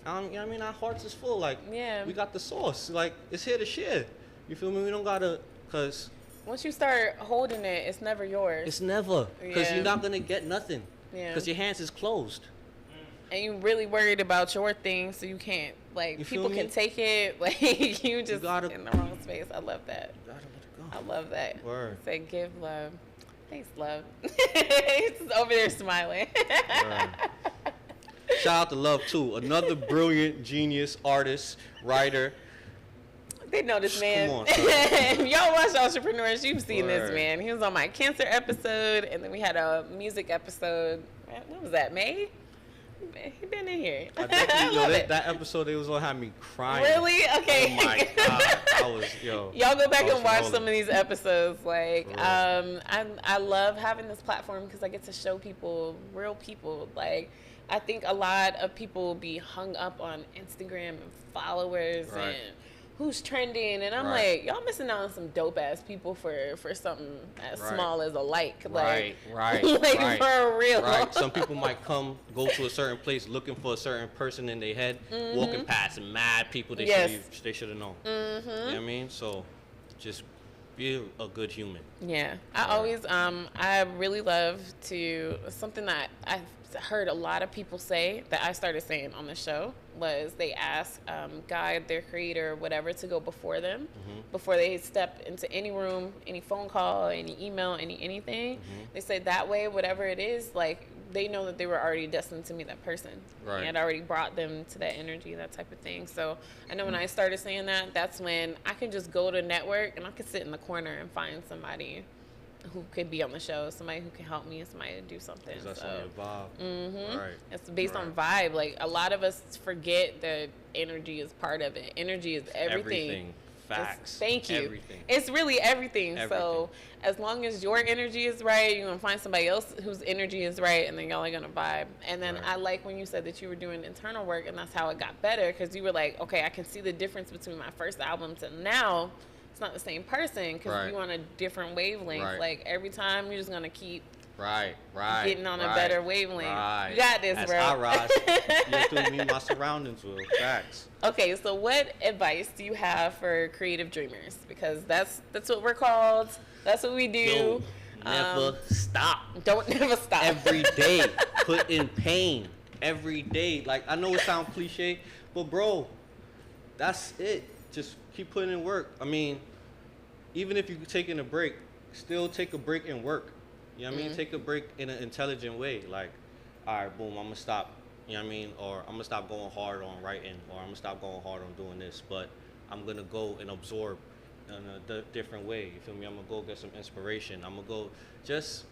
Speaker 2: you know what I mean, our hearts is full. Like
Speaker 1: Yeah.
Speaker 2: we got the sauce. Like it's here to share. You feel me? We don't gotta, cause
Speaker 1: Once you start holding it, it's never yours.
Speaker 2: it's never, cause
Speaker 1: Yeah.
Speaker 2: you're not gonna get nothing.
Speaker 1: Yeah.
Speaker 2: Cause your hands is closed.
Speaker 1: And you really worried about your thing, so you can't. Like,
Speaker 2: You feel
Speaker 1: people
Speaker 2: me?
Speaker 1: can take it. Like, you just
Speaker 2: gotta-
Speaker 1: in the wrong space. I love that.
Speaker 2: You gotta let it go.
Speaker 1: I love that.
Speaker 2: Word.
Speaker 1: Say, give love. Thanks, love. He's just over there smiling.
Speaker 2: Word. Shout out to Love too, another brilliant genius artist, writer.
Speaker 1: They know this
Speaker 2: Come
Speaker 1: man.
Speaker 2: on,
Speaker 1: If y'all watch Entrepreneurs, you've seen this
Speaker 2: Word.
Speaker 1: man. He was on my cancer episode, and then we had a music episode. What was that, May? He been in here.
Speaker 2: I definitely,
Speaker 1: love
Speaker 2: yo,
Speaker 1: it.
Speaker 2: that episode, they was gonna have me crying.
Speaker 1: Really? Okay.
Speaker 2: Oh my god, I was, yo.
Speaker 1: Y'all go back
Speaker 2: I was
Speaker 1: and watch
Speaker 2: rolling.
Speaker 1: some of these episodes. Like,
Speaker 2: For real.
Speaker 1: I love having this platform because I get to show people, real people. Like, I think a lot of people be hung up on Instagram and followers
Speaker 2: Right.
Speaker 1: and who's trending, and I'm
Speaker 2: Right.
Speaker 1: like, y'all missing out on some dope ass people for something as
Speaker 2: Right.
Speaker 1: small as a like.
Speaker 2: Right,
Speaker 1: Like,
Speaker 2: right,
Speaker 1: like
Speaker 2: right.
Speaker 1: for real.
Speaker 2: Right. Some people might go to a certain place looking for a certain person in their head, walking past and mad people they
Speaker 1: Yes.
Speaker 2: should have known. You know what I mean? So just be a good human.
Speaker 1: Yeah, I always I really love to something that I've heard a lot of people say that I started saying on the show was they ask God, their creator, whatever, to go before them,
Speaker 2: Mm-hmm.
Speaker 1: before they step into any room, any phone call, any email, anything.
Speaker 2: Mm-hmm.
Speaker 1: They said that way, whatever it is, like, they know that they were already destined to meet that person.
Speaker 2: Right.
Speaker 1: And already brought them to that energy, that type of thing. So I know when I started saying that, that's when I can just go to network and I can sit in the corner and find somebody who could be on the show, somebody who can help me, somebody to do something.
Speaker 2: That's
Speaker 1: so
Speaker 2: on your vibe.
Speaker 1: Mm-hmm.
Speaker 2: Right.
Speaker 1: It's based on
Speaker 2: Right.
Speaker 1: vibe. Like, a lot of us forget that energy is part of it. Energy is everything.
Speaker 2: Facts.
Speaker 1: Thank you.
Speaker 2: Everything.
Speaker 1: It's really everything. So
Speaker 2: Everything.
Speaker 1: as long as your energy is right, you're gonna find somebody else whose energy is right, and then y'all are gonna vibe. And then
Speaker 2: Right.
Speaker 1: I like when you said that you were doing internal work, and that's how it got better, because you were like, okay, I can see the difference between my first album to now. It's not the same person, because
Speaker 2: Right.
Speaker 1: you're on a different wavelength.
Speaker 2: Right.
Speaker 1: Like, every time you're just gonna keep
Speaker 2: Right.
Speaker 1: getting on a better wavelength.
Speaker 2: Right.
Speaker 1: You got this,
Speaker 2: That's
Speaker 1: bro.
Speaker 2: I rise. You threw me my surroundings will. Facts.
Speaker 1: Okay, so what advice do you have for creative dreamers? Because that's what we're called. That's what we do.
Speaker 2: Yo, never stop.
Speaker 1: Don't never stop.
Speaker 2: Every day, put in pain. Every day. Like, I know it sounds cliche, but bro, that's it. Just keep putting in work. I mean, even if you're taking a break, still take a break and work. You know what I mean? Take a break in an intelligent way. Like, all right, boom, I'm gonna stop. You know what I mean? Or I'm gonna stop going hard on writing, or I'm gonna stop going hard on doing this. But I'm gonna go and absorb in a different way. You feel me? I'm gonna go get some inspiration. I'm gonna go just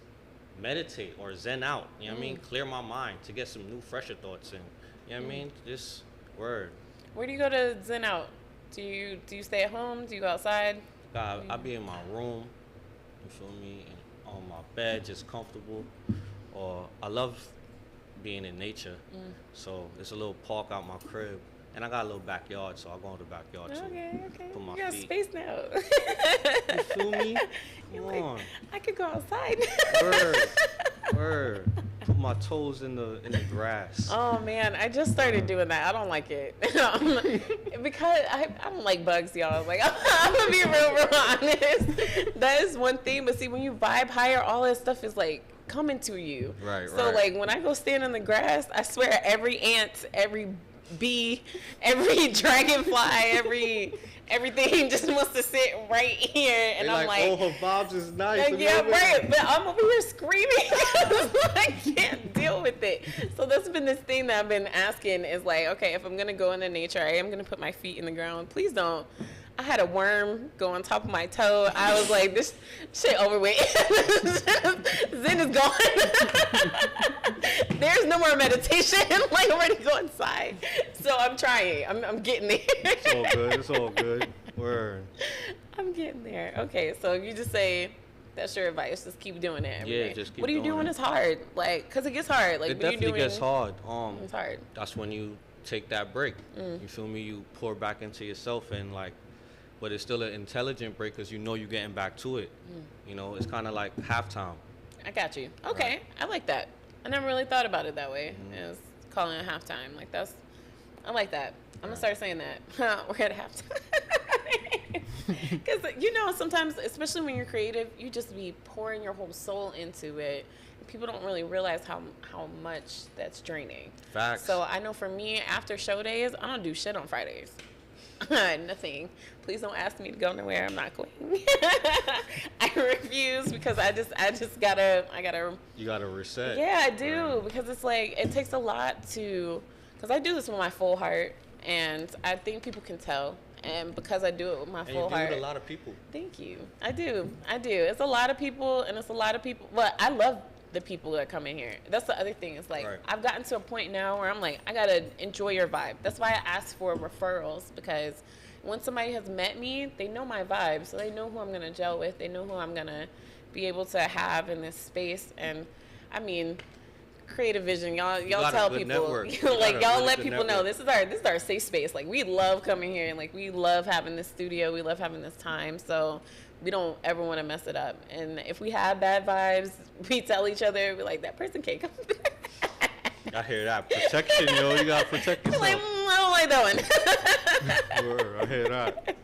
Speaker 2: meditate or zen out. You know what I mean? Clear my mind to get some new, fresher thoughts in. You know what I mean? Just word.
Speaker 1: Where do you go to zen out? Do you stay at home? Do you go outside?
Speaker 2: I be in my room. You feel me? And on my bed, just comfortable. Or I love being in nature. So it's a little park out my crib. And I got a little backyard, so I go in the backyard too.
Speaker 1: Okay.
Speaker 2: Put my
Speaker 1: You got
Speaker 2: feet.
Speaker 1: space now.
Speaker 2: You feel me?
Speaker 1: You're
Speaker 2: Come
Speaker 1: like,
Speaker 2: on.
Speaker 1: I could go outside.
Speaker 2: Word. Word. Put my toes in the grass.
Speaker 1: Oh man, I just started doing that. I don't like it because I don't like bugs, y'all. Like, I'm gonna be real honest. That is one thing. But see, when you vibe higher, all that stuff is like coming to you.
Speaker 2: Right,
Speaker 1: So
Speaker 2: right.
Speaker 1: like when I go stand in the grass, I swear every ant, every bee, every dragonfly, everything just wants to sit right here, and
Speaker 2: They
Speaker 1: I'm like,
Speaker 2: oh, her vibes is nice.
Speaker 1: like,
Speaker 2: Let me
Speaker 1: yeah,
Speaker 2: over
Speaker 1: right.
Speaker 2: there.
Speaker 1: But I'm over here screaming. I can't deal with it. So that's been this thing that I've been asking is like, okay, if I'm going to go into nature, I am going to put my feet in the ground. Please don't. I had a worm go on top of my toe. I was like, this shit over with. Zen is gone. There's no more meditation. Like, I'm ready to go inside. So I'm trying. I'm getting there.
Speaker 2: It's all good. It's all good. Word.
Speaker 1: I'm getting there. Okay, so you just say that's your advice. Just keep doing it. Every
Speaker 2: Yeah,
Speaker 1: day.
Speaker 2: just keep
Speaker 1: What do you do
Speaker 2: doing
Speaker 1: when
Speaker 2: it.
Speaker 1: it's hard? Like, cause it gets hard. Like,
Speaker 2: It
Speaker 1: what are you
Speaker 2: definitely
Speaker 1: doing?
Speaker 2: gets hard.
Speaker 1: It's hard.
Speaker 2: That's when you take that break. You feel me? You pour back into yourself and like, but it's still an intelligent break because you know you're getting back to it. You know, it's kind of like halftime.
Speaker 1: I got you. Okay, I like that. I never really thought about it that way. As calling it halftime. Like, that's. I like that. I'm gonna start saying that. We're at halftime. Because you know, sometimes, especially when you're creative, you just be pouring your whole soul into it. People don't really realize how much that's draining.
Speaker 2: Facts.
Speaker 1: So I know for me, after show days, I don't do shit on Fridays. Nothing. Please don't ask me to go nowhere. I'm not going. I refuse because I gotta.
Speaker 2: You gotta reset.
Speaker 1: Yeah, I do,
Speaker 2: Right.
Speaker 1: because it's like it takes a lot to. Because I do this with my full heart, and I think people can tell. And because I do it with my
Speaker 2: And
Speaker 1: full
Speaker 2: you deal
Speaker 1: heart.
Speaker 2: with a lot of people.
Speaker 1: Thank you. I do. It's a lot of people, and it's a lot of people. Well, I love the people that come in here. That's the other thing. It's like,
Speaker 2: Right.
Speaker 1: I've gotten to a point now where I'm like, I gotta enjoy your vibe. That's why I ask for referrals, because when somebody has met me, they know my vibe, so they know who I'm gonna gel with. They know who I'm gonna be able to have in this space. And I mean, creative vision, y'all
Speaker 2: got a
Speaker 1: tell
Speaker 2: good
Speaker 1: people,
Speaker 2: network. You
Speaker 1: like,
Speaker 2: got a
Speaker 1: y'all
Speaker 2: really
Speaker 1: let
Speaker 2: good
Speaker 1: people know
Speaker 2: network.
Speaker 1: this is our safe space. Like, we love coming here, and like, we love having this studio. We love having this time. So we don't ever want to mess it up. And if we have bad vibes, we tell each other, we're like, that person can't come back.
Speaker 2: I hear that. Protection, yo. You gotta protect
Speaker 1: We're
Speaker 2: yourself.
Speaker 1: like, I don't like that one.
Speaker 2: Word, I hear that.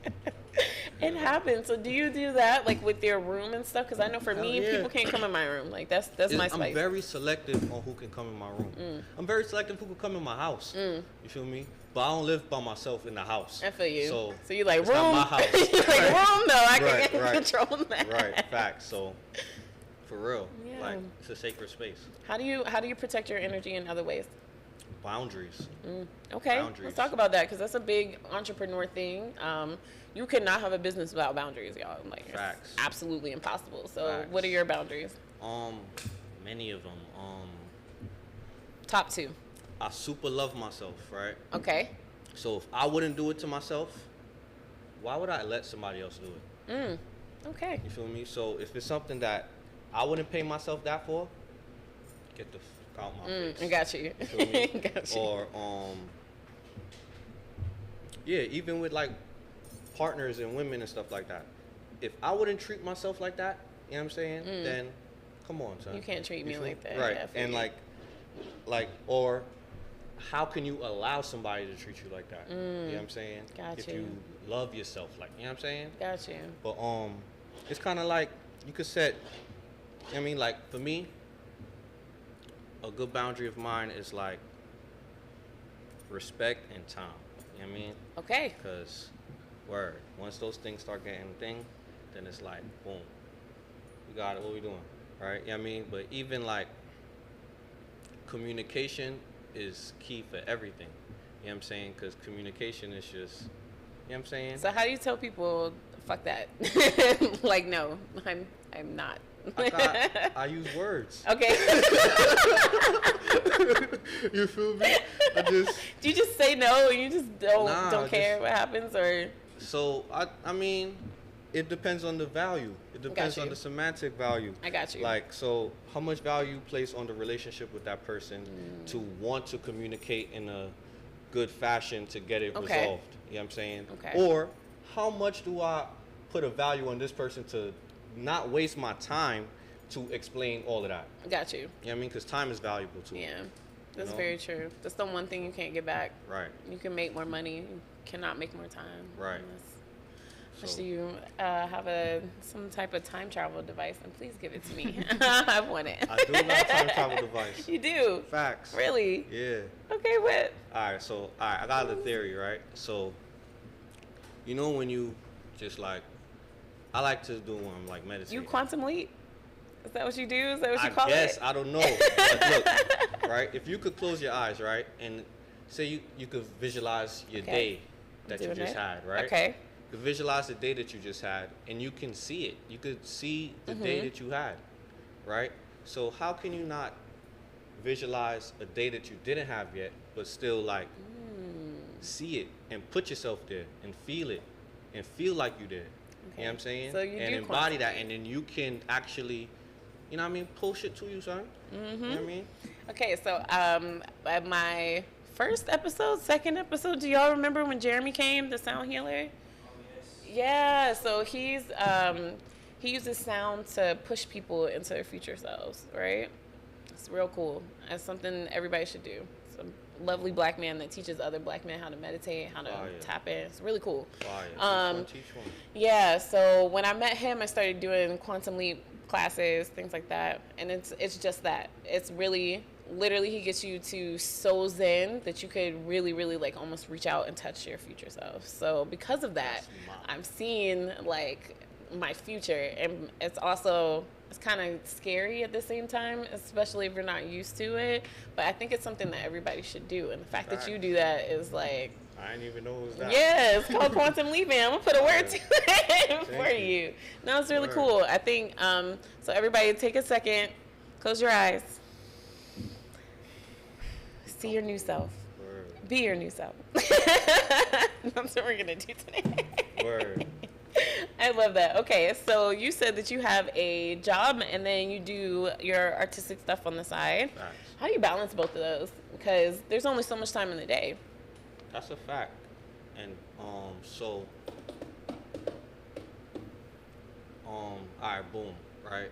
Speaker 1: It happens. So do you do that like with your room and stuff? Because I know for
Speaker 2: Hell
Speaker 1: me,
Speaker 2: yeah.
Speaker 1: people can't come in my room. Like that's my space.
Speaker 2: I'm very selective on who can come in my room. I'm very selective who can come in my house. You feel me? But I don't live by myself in the house.
Speaker 1: I feel you.
Speaker 2: So
Speaker 1: you like
Speaker 2: it's
Speaker 1: room?
Speaker 2: not my house.
Speaker 1: You like room? No, I
Speaker 2: Right,
Speaker 1: can't
Speaker 2: right.
Speaker 1: control that.
Speaker 2: Right, facts. So for real,
Speaker 1: Yeah.
Speaker 2: like it's a sacred space.
Speaker 1: How do you protect your energy in other ways?
Speaker 2: Boundaries.
Speaker 1: Okay,
Speaker 2: Boundaries.
Speaker 1: let's talk about that because that's a big entrepreneur thing. You cannot have a business without boundaries, y'all. Like,
Speaker 2: Facts.
Speaker 1: it's absolutely impossible. So,
Speaker 2: Facts.
Speaker 1: what are your boundaries?
Speaker 2: Many of them.
Speaker 1: Top 2.
Speaker 2: I super love myself, right?
Speaker 1: Okay.
Speaker 2: So if I wouldn't do it to myself, why would I let somebody else do it?
Speaker 1: Okay.
Speaker 2: You feel me? So if it's something that I wouldn't pay myself that for, get the fuck out my face.
Speaker 1: I got you.
Speaker 2: You feel me?
Speaker 1: Got you.
Speaker 2: Or yeah, even with like partners and women and stuff like that. If I wouldn't treat myself like that, you know what I'm saying? Then come on, son.
Speaker 1: You can't treat me
Speaker 2: feel
Speaker 1: like that.
Speaker 2: Right.
Speaker 1: Yeah, I feel
Speaker 2: And
Speaker 1: you.
Speaker 2: like or how can you allow somebody to treat you like that? You know what I'm saying?
Speaker 1: Got
Speaker 2: if
Speaker 1: you.
Speaker 2: you love yourself, like, you know what I'm saying?
Speaker 1: Got you.
Speaker 2: But it's kind of like you could set. I mean, like for me, a good boundary of mine is like respect and time. You know what I mean?
Speaker 1: Okay.
Speaker 2: Because word, once those things start getting a thing, then it's like boom, we got it. What we doing, right? You know what I mean? But even like communication is key for everything. You know what I'm saying? Because communication is just, you know what I'm saying?
Speaker 1: So, how do you tell people, fuck that? Like, no, I'm not.
Speaker 2: I use words.
Speaker 1: Okay.
Speaker 2: You feel me? I just
Speaker 1: Do you just say no and you just don't
Speaker 2: Nah,
Speaker 1: care
Speaker 2: just-
Speaker 1: what happens, or
Speaker 2: so I mean, it depends on the value. It depends on
Speaker 1: you.
Speaker 2: the semantic value.
Speaker 1: I got you.
Speaker 2: Like, so how much value you place on the relationship with that person to want to communicate in a good fashion to get it
Speaker 1: Okay.
Speaker 2: resolved. You know what I'm saying?
Speaker 1: Okay.
Speaker 2: Or how much do I put a value on this person to not waste my time to explain all of that?
Speaker 1: I got you.
Speaker 2: You know what I mean? Because time is valuable too.
Speaker 1: Yeah, that's
Speaker 2: know?
Speaker 1: very true. That's the one thing you can't get back.
Speaker 2: Right.
Speaker 1: You can make more money, you cannot make more time.
Speaker 2: Right.
Speaker 1: Unless
Speaker 2: So-
Speaker 1: you have some type of time travel device, and please give it to me. I want it.
Speaker 2: I do have a time travel device.
Speaker 1: You do?
Speaker 2: Facts.
Speaker 1: Really?
Speaker 2: Yeah.
Speaker 1: Okay, what?
Speaker 2: All right, I got the theory, right? So, you know when you just like, I like to do when I'm like meditating.
Speaker 1: You quantum leap? Is that what you do? Is that what you call
Speaker 2: I guess,
Speaker 1: it?
Speaker 2: I don't know. But look, right? If you could close your eyes, right? And say you could visualize your
Speaker 1: Okay.
Speaker 2: day that you
Speaker 1: Doing
Speaker 2: just
Speaker 1: it?
Speaker 2: had, right?
Speaker 1: Okay.
Speaker 2: You could visualize the day that you just had and you can see it. You could see the day
Speaker 1: Mm-hmm.
Speaker 2: that you had, right? So how can you not visualize a day that you didn't have yet, but still like see it and put yourself there and feel it and feel like you did. You know what I'm saying?
Speaker 1: So you
Speaker 2: and
Speaker 1: do
Speaker 2: embody
Speaker 1: quantum
Speaker 2: that,
Speaker 1: leap.
Speaker 2: and then you can actually, you know what I mean, pull shit to you, son. You know what I mean?
Speaker 1: Okay, so at my first episode, second episode, do y'all remember when Jeremy came, the sound healer? Yeah, so he uses sound to push people into their future selves, right? It's real cool. That's something everybody should do. It's a lovely black man that teaches other black men how to meditate, how to
Speaker 2: Fire.
Speaker 1: tap in. It's really cool.
Speaker 2: Fire. Teach one.
Speaker 1: Yeah, so when I met him, I started doing quantum leap classes, things like that, and it's just that. It's really literally he gets you to so zen that you could really like almost reach out and touch your future self. So because of that,
Speaker 2: That's mad.
Speaker 1: I'm seeing like my future, and it's kind of scary at the same time, especially if you're not used to it. But I think it's something that everybody should do, and the fact that you
Speaker 2: Facts.
Speaker 1: do that is like.
Speaker 2: I didn't even know it was that.
Speaker 1: Yeah, it's called quantum leaping. I'm gonna put a word to it for
Speaker 2: Thank you.
Speaker 1: you. No, it's really
Speaker 2: Word.
Speaker 1: cool. I think so. Everybody, take a second, close your eyes, see your new self,
Speaker 2: Word.
Speaker 1: be your new self. That's what we're gonna do today.
Speaker 2: Word.
Speaker 1: I love that. Okay, so you said that you have a job and then you do your artistic stuff on the side.
Speaker 2: Facts.
Speaker 1: How do you balance both of those? Because there's only so much time in the day.
Speaker 2: That's a fact. And so all right, boom, right?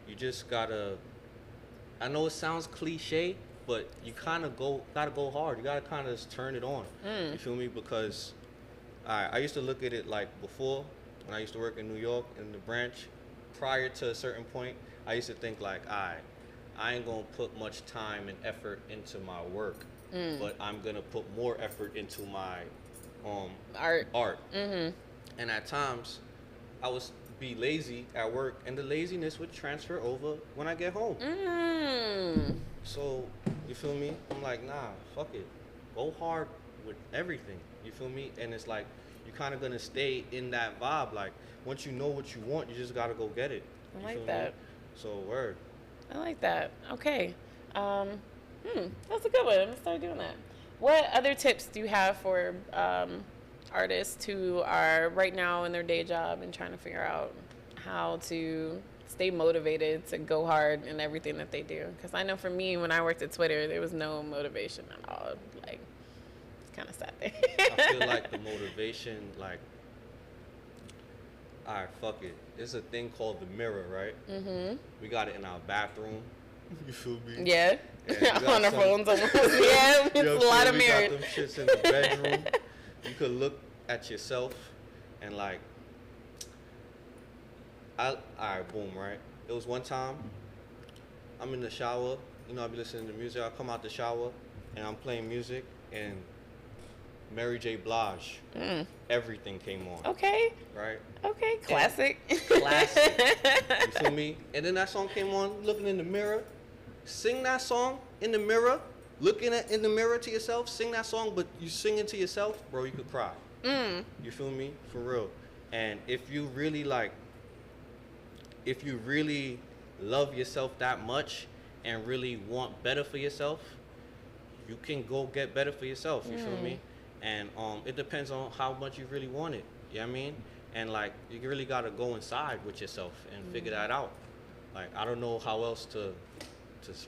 Speaker 2: You just gotta, I know it sounds cliche, but you gotta go hard. You gotta kind of turn it on. You feel me? Because I used to look at it like before when I used to work in New York in the branch. Prior to a certain point, I used to think like, I ain't gonna put much time and effort into my work, but I'm gonna put more effort into my art.
Speaker 1: Mm-hmm.
Speaker 2: And at times, I would be lazy at work, and the laziness would transfer over when I get home. So, you feel me? I'm like, nah, fuck it. Go hard with everything. You feel me? And it's like, you're kind of going to stay in that vibe. Like, once you know what you want, you just got to go get it.
Speaker 1: I like that.
Speaker 2: Me? So, word.
Speaker 1: I like that. Okay. That's a good one. I'm going to start doing that. What other tips do you have for artists who are right now in their day job and trying to figure out how to stay motivated to go hard in everything that they do? Because I know for me, when I worked at Twitter, there was no motivation at all. Like, it's kind of sad there.
Speaker 2: I feel like the motivation, like, all right, fuck it. It's a thing called the mirror, right? Mm-hmm. We got it in our bathroom. You feel me?
Speaker 1: Yeah. On our phones almost. Yeah, it's a lot of mirrors.
Speaker 2: We got them shits in the bedroom. You could look at yourself and like, all right, boom, right? It was one time, I'm in the shower, you know, I'll be listening to music. I come out the shower and I'm playing music and Mary J. Blige, Everything came on.
Speaker 1: Okay.
Speaker 2: Right?
Speaker 1: Okay, classic.
Speaker 2: Classic. You feel me? And then that song came on, looking in the mirror. Sing that song in the mirror, looking in the mirror to yourself, sing that song, but you sing it to yourself, bro, you could cry. You feel me? For real. And if you really love yourself that much and really want better for yourself, you can go get better for yourself, you feel me? And it depends on how much you really want it, you know what I mean? And like, you really gotta go inside with yourself and figure that out. Like, I don't know how else to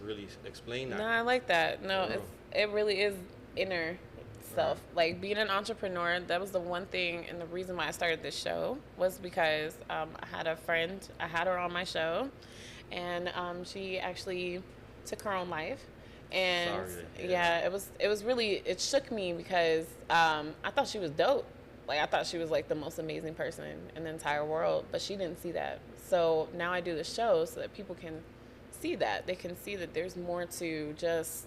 Speaker 2: really explain that.
Speaker 1: No, I like that. No, it really is inner self. Right. Like, being an entrepreneur, that was the one thing, and the reason why I started this show was because I had a friend, I had her on my show, and she actually took her own life. And yeah, it was really, it shook me because I thought she was dope. Like, I thought she was like the most amazing person in the entire world, but she didn't see that. So now I do the show so that people can see that. They can see that there's more to just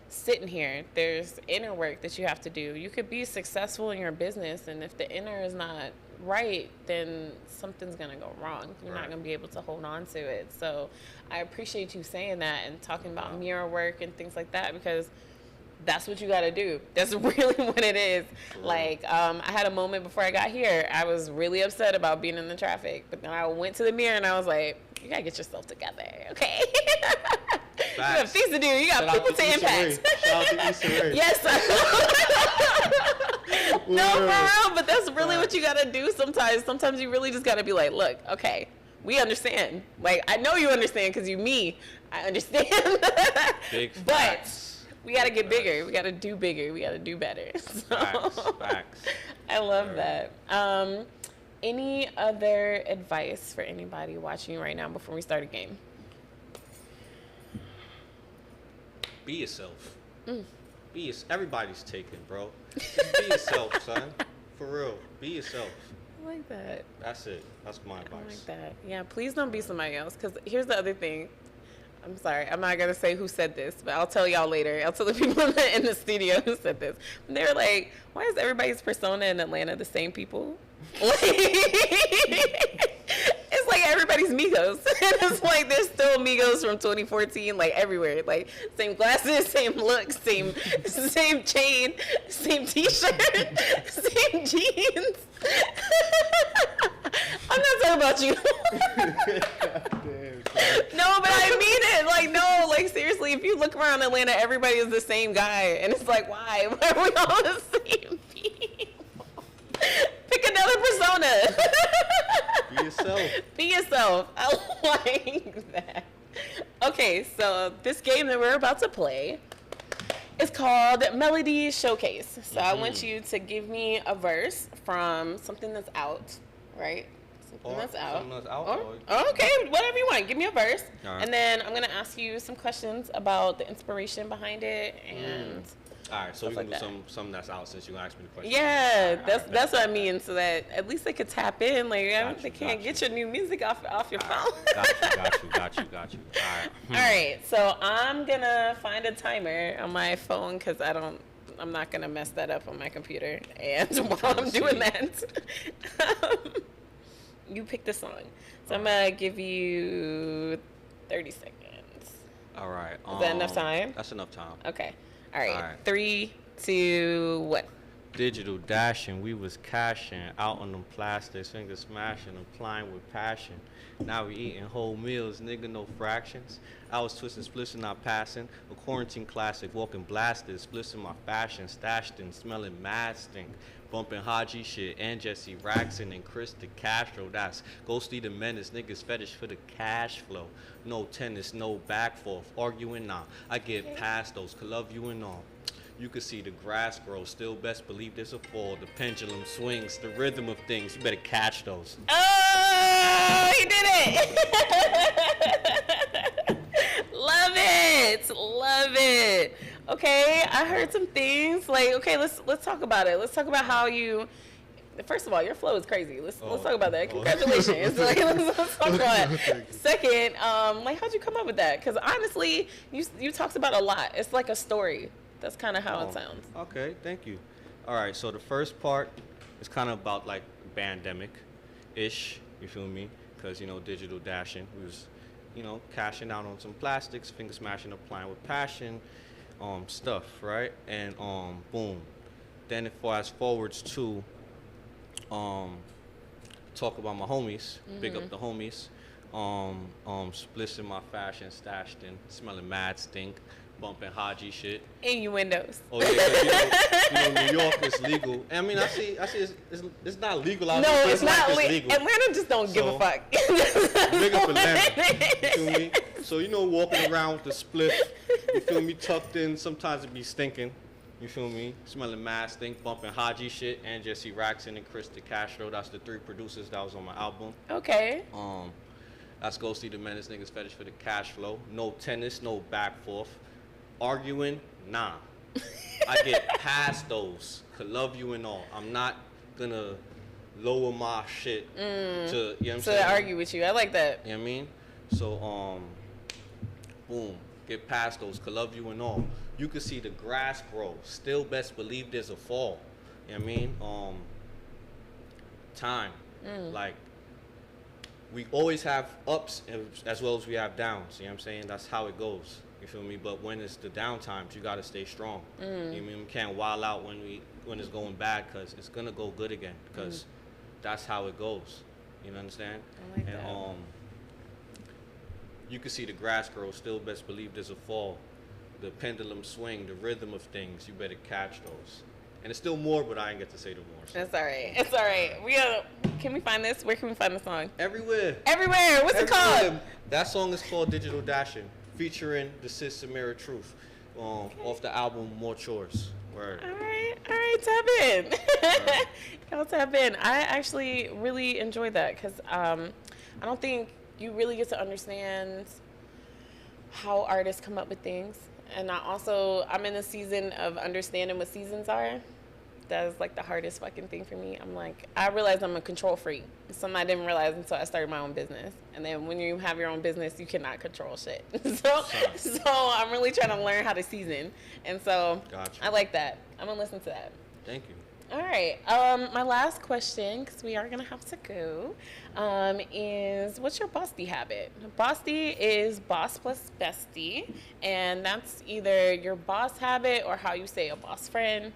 Speaker 1: sitting here. There's inner work that you have to do. You could be successful in your business, and if the inner is not right, then something's gonna go wrong. You're not gonna be able to hold on to it. So I appreciate you saying that and talking about mirror work and things like that, because that's what you got to do. That's really what it is. Like, I had a moment before I got here. I was really upset about being in the traffic, but then I went to the mirror and I was like, you got to get yourself together, okay? You got things to do. You got people to impact.
Speaker 2: Shout out to Issa Rae.
Speaker 1: Yes. No, for real, but that's really what you got to do sometimes. Sometimes you really just got to be like, look, okay, we understand. Like, I know you understand because you me. I understand.
Speaker 2: Big
Speaker 1: facts. We got to get bigger. We got to do bigger. We got to do better. So,
Speaker 2: facts.
Speaker 1: I love that. Any other advice for anybody watching right now before we start a game?
Speaker 2: Be yourself. Everybody's taken, bro. Just be yourself, son. For real. Be yourself.
Speaker 1: I like that.
Speaker 2: That's it. That's my advice.
Speaker 1: I like that. Yeah, please don't be somebody else. Because here's the other thing. I'm sorry, I'm not going to say who said this, but I'll tell y'all later. I'll tell the people in the studio who said this. And they were like, why is everybody's persona in Atlanta the same people? Like, it's like everybody's Migos. It's like there's still Migos from 2014, like everywhere. Like, same glasses, same look, same chain, same t-shirt, same jeans. I'm not talking about you. No, but I mean it. Like, no, like, seriously, if you look around Atlanta, everybody is the same guy. And it's like, why? Why are we all the same people? Pick another persona.
Speaker 2: Be yourself.
Speaker 1: Be yourself. I like that. Okay, so this game that we're about to play is called Melody Showcase. So I want you to give me a verse from something that's out, right? Something that's out. Okay, whatever you want. Give me a verse.
Speaker 2: Right.
Speaker 1: And then I'm going to ask you some questions about the inspiration behind it and
Speaker 2: All right, so
Speaker 1: stuff
Speaker 2: we
Speaker 1: like
Speaker 2: can do
Speaker 1: that.
Speaker 2: something that's out since you asked me the question.
Speaker 1: Yeah,
Speaker 2: All right,
Speaker 1: that's what I mean. So that at least they could tap in. Like
Speaker 2: Got
Speaker 1: they
Speaker 2: you,
Speaker 1: can't
Speaker 2: got
Speaker 1: get
Speaker 2: you.
Speaker 1: your new music off your
Speaker 2: All
Speaker 1: phone.
Speaker 2: right, got you. All right.
Speaker 1: All right, so I'm gonna find a timer on my phone because I'm not gonna mess that up on my computer. And while
Speaker 2: trying to
Speaker 1: I'm doing
Speaker 2: see.
Speaker 1: that, you pick the song. So I'm gonna give you 30 seconds.
Speaker 2: All right.
Speaker 1: Is that enough time?
Speaker 2: That's enough time.
Speaker 1: Okay. All right.
Speaker 2: All right.
Speaker 1: 3, 2, 1.
Speaker 2: Digital dashing, we was cashing out on them plastics, finger smashing, applying with passion. Now we eating whole meals, nigga, no fractions. I was twisting, splitting, not passing. A quarantine classic, walking blasted, splitting my fashion, stashed and smelling mad stink. Bumping Haji shit and Jesse Raxon and Chris DeCastro. That's Ghosty the Menace, niggas fetish for the cash flow. No tennis, no back forth, arguing nah. I get past those, could love you and all. You can see the grass grow, still best believe there's a fall. The pendulum swings, the rhythm of things, you better catch those.
Speaker 1: Oh, he did it! Love it, love it. Okay, I heard some things. Like, okay, let's talk about it. Let's talk about how you. First of all, your flow is crazy. Let's talk about that. Congratulations. Like, let's talk about it. Second, like, how'd you come up with that? Because honestly, you talked about a lot. It's like a story. That's kind of how it sounds.
Speaker 2: Okay, thank you. All right, so the first part is kind of about like pandemic-ish, you feel me? Because, you know, digital dashing, we was, you know, cashing out on some plastics, finger smashing, applying with passion, stuff, right? And boom. Then if fast forwards to talk about my homies, big up the homies, splitting my fashion, stashed in, smelling mad stink, bumping Haji shit.
Speaker 1: Innuendos.
Speaker 2: Oh yeah, you know, New York is legal. I mean, I see, it's not legal out
Speaker 1: No,
Speaker 2: there. but
Speaker 1: it's not
Speaker 2: like
Speaker 1: legal. Atlanta just don't give a
Speaker 2: So,
Speaker 1: fuck.
Speaker 2: Big up Atlanta. You feel me? So you know, walking around with the split, you feel me, tucked in. Sometimes it be stinking. You feel me? Smelling mad stink, bumping Haji shit, and Jesse Raxon and Chris DeCastro. That's the 3 producers that was on my album.
Speaker 1: Okay.
Speaker 2: That's Ghosty the Menace, niggas fetish for the cash flow. No tennis, no back forth. Arguing, nah. I get past those. Could love you and all. I'm not gonna lower my shit to, you know what I'm
Speaker 1: So
Speaker 2: saying?
Speaker 1: I argue with you. I like that.
Speaker 2: You know what I mean? So, boom, get past those. Could love you and all. You can see the grass grow. Still best believe there's a fall. You know what I mean? Time. Like, we always have ups as well as we have downs. You know what I'm saying? That's how it goes. You feel me? But when it's the down times, you gotta stay strong. You know what I mean? We can't wild out when it's going bad, because it's gonna go good again. Because that's how it goes. You understand?
Speaker 1: I like
Speaker 2: And
Speaker 1: that.
Speaker 2: you can see the grass grow. Still best believe there's a fall. The pendulum swing, the rhythm of things. You better catch those. And it's still more, but I ain't get to say the more. So.
Speaker 1: That's all right. It's all right. Can we find this? Where can we find the song?
Speaker 2: Everywhere.
Speaker 1: Everywhere. What's it called?
Speaker 2: That song is called Digital Dashing, featuring the Sis Samira Truth, off the album More Chores. Word.
Speaker 1: All right, tap in.
Speaker 2: Right.
Speaker 1: Y'all tap in. I actually really enjoyed that because I don't think you really get to understand how artists come up with things. And I'm in a season of understanding what seasons are. That is like the hardest fucking thing for me. I realize I'm a control freak. Something I didn't realize until I started my own business. And then when you have your own business, you cannot control shit. So I'm really trying to learn how to season. And so
Speaker 2: Gotcha.
Speaker 1: I like that. I'm gonna listen to that.
Speaker 2: Thank you.
Speaker 1: All right. My last question, because we are gonna have to go, is what's your bossy habit? Bossy is boss plus bestie, and that's either your boss habit or how you say a boss friend.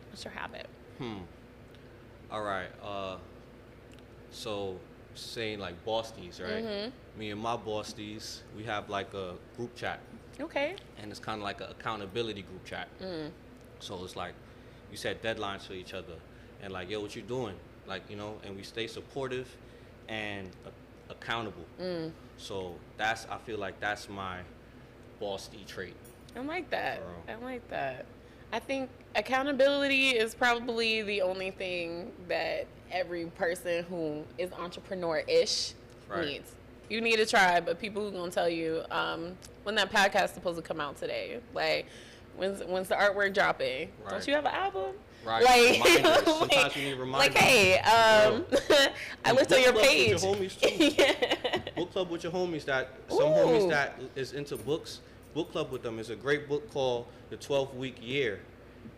Speaker 1: What's your habit?
Speaker 2: All right. So saying like bosties, right? Me and my bosties, we have like a group chat,
Speaker 1: Okay.
Speaker 2: and it's kind of like an accountability group chat. So it's like you set deadlines for each other, and like, yo, what you doing? Like, you know, and we stay supportive and accountable. So I feel like that's my bossy trait.
Speaker 1: I like that.
Speaker 2: Girl.
Speaker 1: I like that. I think accountability is probably the only thing that every person who is entrepreneur-ish
Speaker 2: Right.
Speaker 1: needs. You need a tribe of people who gonna tell you when that podcast is supposed to come out today. Like, When's the artwork dropping?
Speaker 2: Right.
Speaker 1: Don't you have an album?
Speaker 2: Right.
Speaker 1: Like,
Speaker 2: Reminders. Sometimes you need reminders.
Speaker 1: like, hey, I looked on your page.
Speaker 2: Book club with your homies too.
Speaker 1: Yeah.
Speaker 2: Book club with your homies. That some
Speaker 1: Ooh.
Speaker 2: homies that is into books. Book club with them is a great book called The 12-Week Year,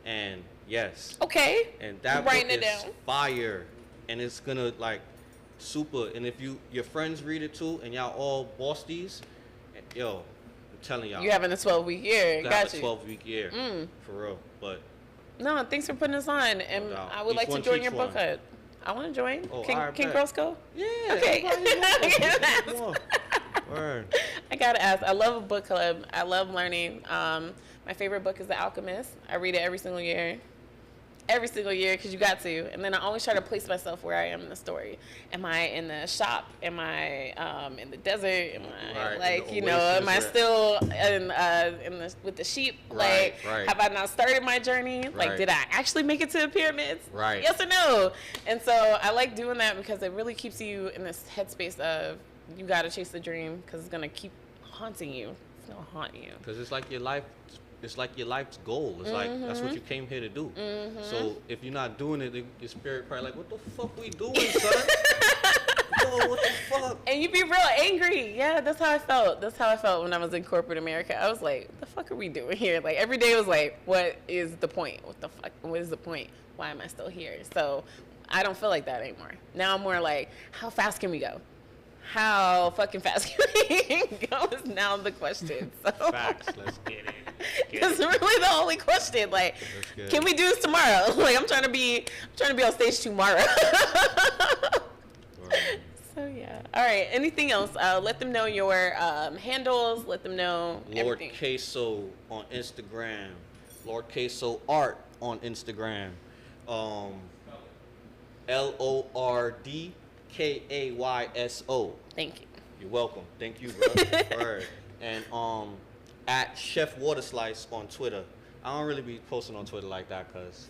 Speaker 2: and yes.
Speaker 1: Okay.
Speaker 2: And that
Speaker 1: I'm
Speaker 2: book
Speaker 1: writing
Speaker 2: is
Speaker 1: it down.
Speaker 2: fire, and it's gonna like super. And if your friends read it too, and y'all all boss these, yo, I'm telling y'all,
Speaker 1: You having a 12-week year.
Speaker 2: you
Speaker 1: Got
Speaker 2: have a
Speaker 1: you.
Speaker 2: 12-week year
Speaker 1: Mm.
Speaker 2: for real. But
Speaker 1: No, thanks for putting us on, and
Speaker 2: doubt.
Speaker 1: I would
Speaker 2: Each
Speaker 1: like to
Speaker 2: one
Speaker 1: join
Speaker 2: teach
Speaker 1: your book
Speaker 2: one.
Speaker 1: club. I want to join.
Speaker 2: Oh,
Speaker 1: Can
Speaker 2: alright,
Speaker 1: can
Speaker 2: bet.
Speaker 1: girls go?
Speaker 2: yeah,
Speaker 1: Okay.
Speaker 2: everybody's welcome.
Speaker 1: Yes.
Speaker 2: Come on. Word.
Speaker 1: I gotta ask. I love a book club. I love learning. My favorite book is The Alchemist. I read it every single year. Every single year, because you got to. And then I always try to place myself where I am in the story. Am I in the shop? Am I in the desert? Am I
Speaker 2: Right, in
Speaker 1: like,
Speaker 2: the
Speaker 1: you know, am I
Speaker 2: oasis,
Speaker 1: still with the sheep?
Speaker 2: Right,
Speaker 1: Like,
Speaker 2: right.
Speaker 1: have I not started my journey? Like,
Speaker 2: Right.
Speaker 1: did I actually make it to the pyramids?
Speaker 2: Right.
Speaker 1: Yes or no? And so I like doing that because it really keeps you in this headspace of you got to chase the dream because it's going to keep haunting you. It's going to haunt you.
Speaker 2: Because it's like your life. It's like your life's goal. It's like that's what you came here to do. So if you're not doing it, your spirit probably like, what the fuck we doing, son? Yo, what the fuck?
Speaker 1: And you be real angry. Yeah, that's how I felt. That's how I felt when I was in corporate America. I was like, what the fuck are we doing here? Like, every day was like, what is the point? What the fuck? What is the point? Why am I still here? So I don't feel like that anymore. Now I'm more like, how fast can we go? How fucking fast can we go is now the question. So
Speaker 2: Facts. Let's get it.
Speaker 1: that's really the only question. Like,
Speaker 2: Let's get
Speaker 1: can
Speaker 2: it.
Speaker 1: we do this tomorrow? Like, I'm trying to be on stage tomorrow.
Speaker 2: Word.
Speaker 1: So yeah. All right. Anything else? Let them know your handles. Let them know
Speaker 2: Lord
Speaker 1: everything.
Speaker 2: Queso on Instagram. Lord Queso Art on Instagram. LORDKAYSO.
Speaker 1: Thank you.
Speaker 2: You're welcome. Thank you, bro. Word. And at Chef Water Slice on Twitter. I don't really be posting on Twitter like that because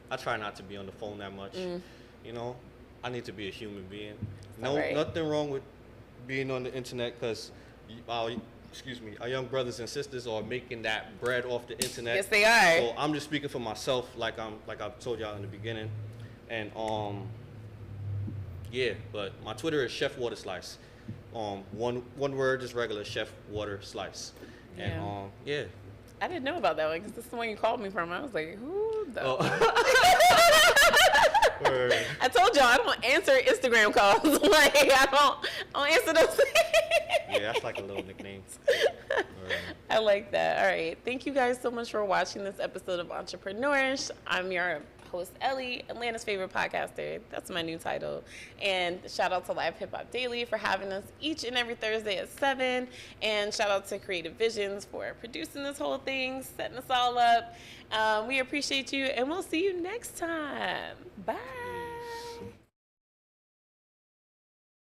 Speaker 2: I try not to be on the phone that much. You know, I need to be a human being. No,
Speaker 1: alright.
Speaker 2: nothing wrong with being on the internet because our young brothers and sisters are making that bread off the internet.
Speaker 1: Yes, they are.
Speaker 2: So I'm just speaking for myself, like I've told y'all in the beginning, and yeah. But my Twitter is Chef Water Slice. One word, just regular Chef Water Slice. And yeah.
Speaker 1: I didn't know about that one because this is the one you called me from. I was like, who the?
Speaker 2: Oh. Word.
Speaker 1: I told y'all I don't answer Instagram calls. Like I don't answer those.
Speaker 2: Yeah, that's like a little nickname. Word.
Speaker 1: I like that. All right. Thank you guys so much for watching this episode of Entrepreneurs. I'm your host, Ellie, Atlanta's favorite podcaster. That's my new title. And shout out to Live Hip Hop Daily for having us each and every Thursday at 7. And shout out to Creative Visions for producing this whole thing, setting us all up. We appreciate you, and we'll see you next time. Bye.